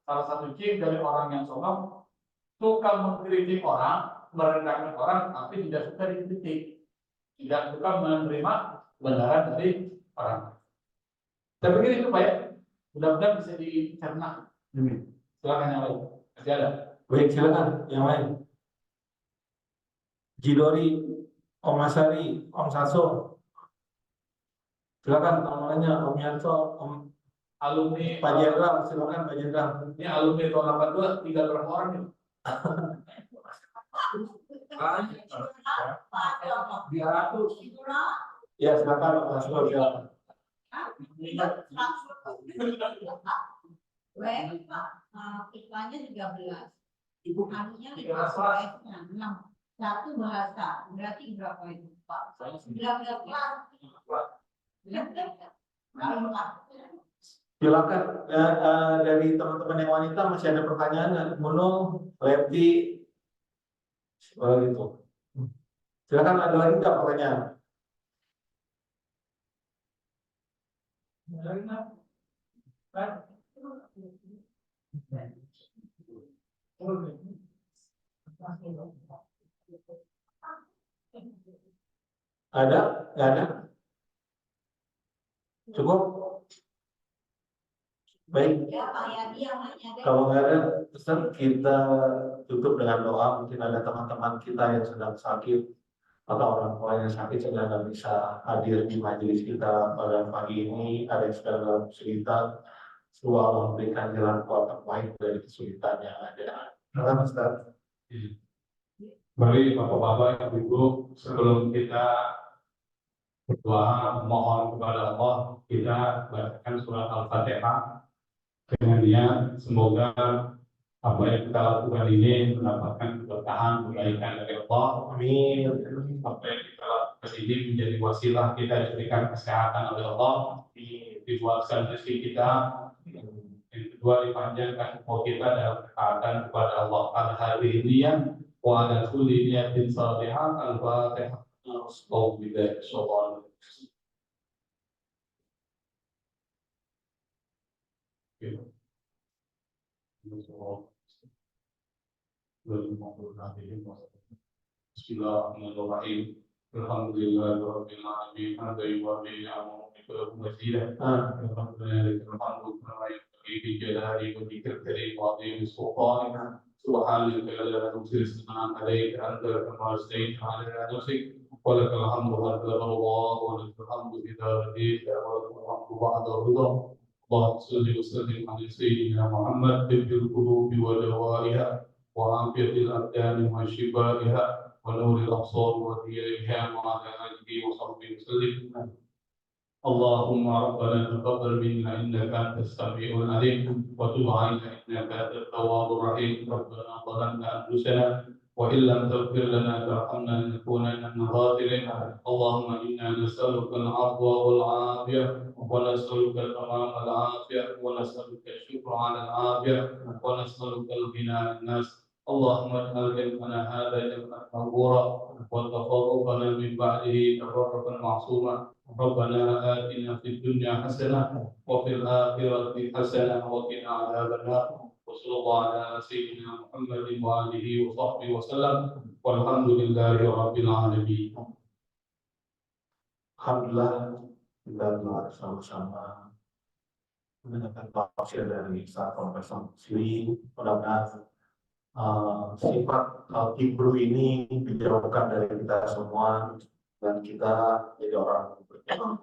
salah satu ciri dari orang yang sombong, suka mengkritik orang, merendahkan orang, tapi tidak suka dikritik, tidak suka menerima kebenaran dari orang. Saya pikir itu Pak ya, mudah-mudahan bisa dicerna. Silakan yang lain, masih ada. Baik, silakan yang lain. Jidori, Om Masari, Om Saso. Silakan namanya Om Yanto, Om Alumni Pak Jenderal, silakan Pak Jenderal. ini alumni tahun 82 tinggal berapa orang nih? Ya silakan Mas Nur, silakan. Iklannya 13. Ibu kaminya 15 6. Satu bahasa, berarti berapa itu Pak? 19 kelas. Silakan dari teman-teman yang wanita masih ada pertanyaan, Munul, Lepti, gitu. Silakan, ada lagi nggak pertanyaan? Ada? Nggak ada? Cukup? Baik. Ya, Pak Yadi yang nanya deh. Kalau nggak ada, Ustaz, kita tutup dengan doa. Mungkin ada teman-teman kita yang sedang sakit atau orang tua yang sakit sehingga nggak bisa hadir di majelis kita pada pagi ini. Ada yang sedang dalam kesulitan. Semoga Allah memberikan jalan keluar terbaik dari kesulitan yang ada. Terima Ustaz. Mari Bapak-Bapak, Ibu, sebelum kita berdoa mohon kepada Allah, kita bacakan surat Al-Fatihah dengan niat semoga apa yang kita lakukan ini mendapatkan keberkahan kebaikan dari Allah. Amin. Apa yang kita lakukan ini menjadi wasilah kita diberikan kesehatan oleh Allah, dibuatkan rezeki kita, yang kedua dipanjangkan umur kita dalam ketaatan kepada Allah. Al-Hadri ini wa ala kulli niyatin salihah. Al-Fatihah. Bismillahirrahmanirrahim. Alhamdulillahirabbil alamin. Hamdan yuwaffi ni'amahu wa yukafi'u mazidah. سبحانك لا نحصي ثناء عليك أنت كما أثنيت على نفسك ولك الحمد حتى الله ولك الحمد إذا رضيت ولك الحمد بعد الرضا. اللهم صل وسلم على سيدنا محمد طب القلوب ودوائها وعافية الأبدان وشفائها ونور الأبصار وضيائها وعلى آله وصحبه وسلم. اللهم ربنا تقبل منا انك انت السميع العليم وتب علينا انك انت التواب الرحيم. ربنا ظلمنا انفسنا وان لم تغفر لنا وترحمنا لنكونن من الخاسرين. اللهم انا نسالك العفو والعافيه ونسالك تمام العافيه ونسالك الشكر على العافيه ونسالك الغنى عن الناس. اللهم اجعل جمعنا هذا جمعا مغفورا وتفرقنا من بعده تفرقا معصوما. ربنا آتنا في الدنيا حسنة وفي الآخرة حسنة وقنا عذاب النار. وصلى الله على سيدنا محمد وآله وصحبه وسلم والحمد لله رب العالمين. Alhamdulillah kita telah sama-sama mendengarkan tafsir dari Ustaz Profesor Musli. Mudah-mudahan sifat kibru ini dijauhkan dari kita semua dan kita jadi orang berjamaah.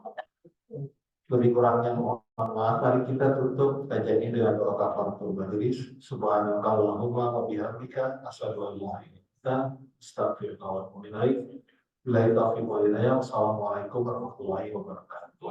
Lebih kurangnya mohon maaf. Mari kita tutup kajian ini dengan doa kafaratul majlis. Subhanakallahumma wa bihamdika asyhadu an la ilaha illa anta astaghfiruka wa atubu ilaik. Billahi taufiq wal hidayah. Wassalamualaikum warahmatullahi wabarakatuh.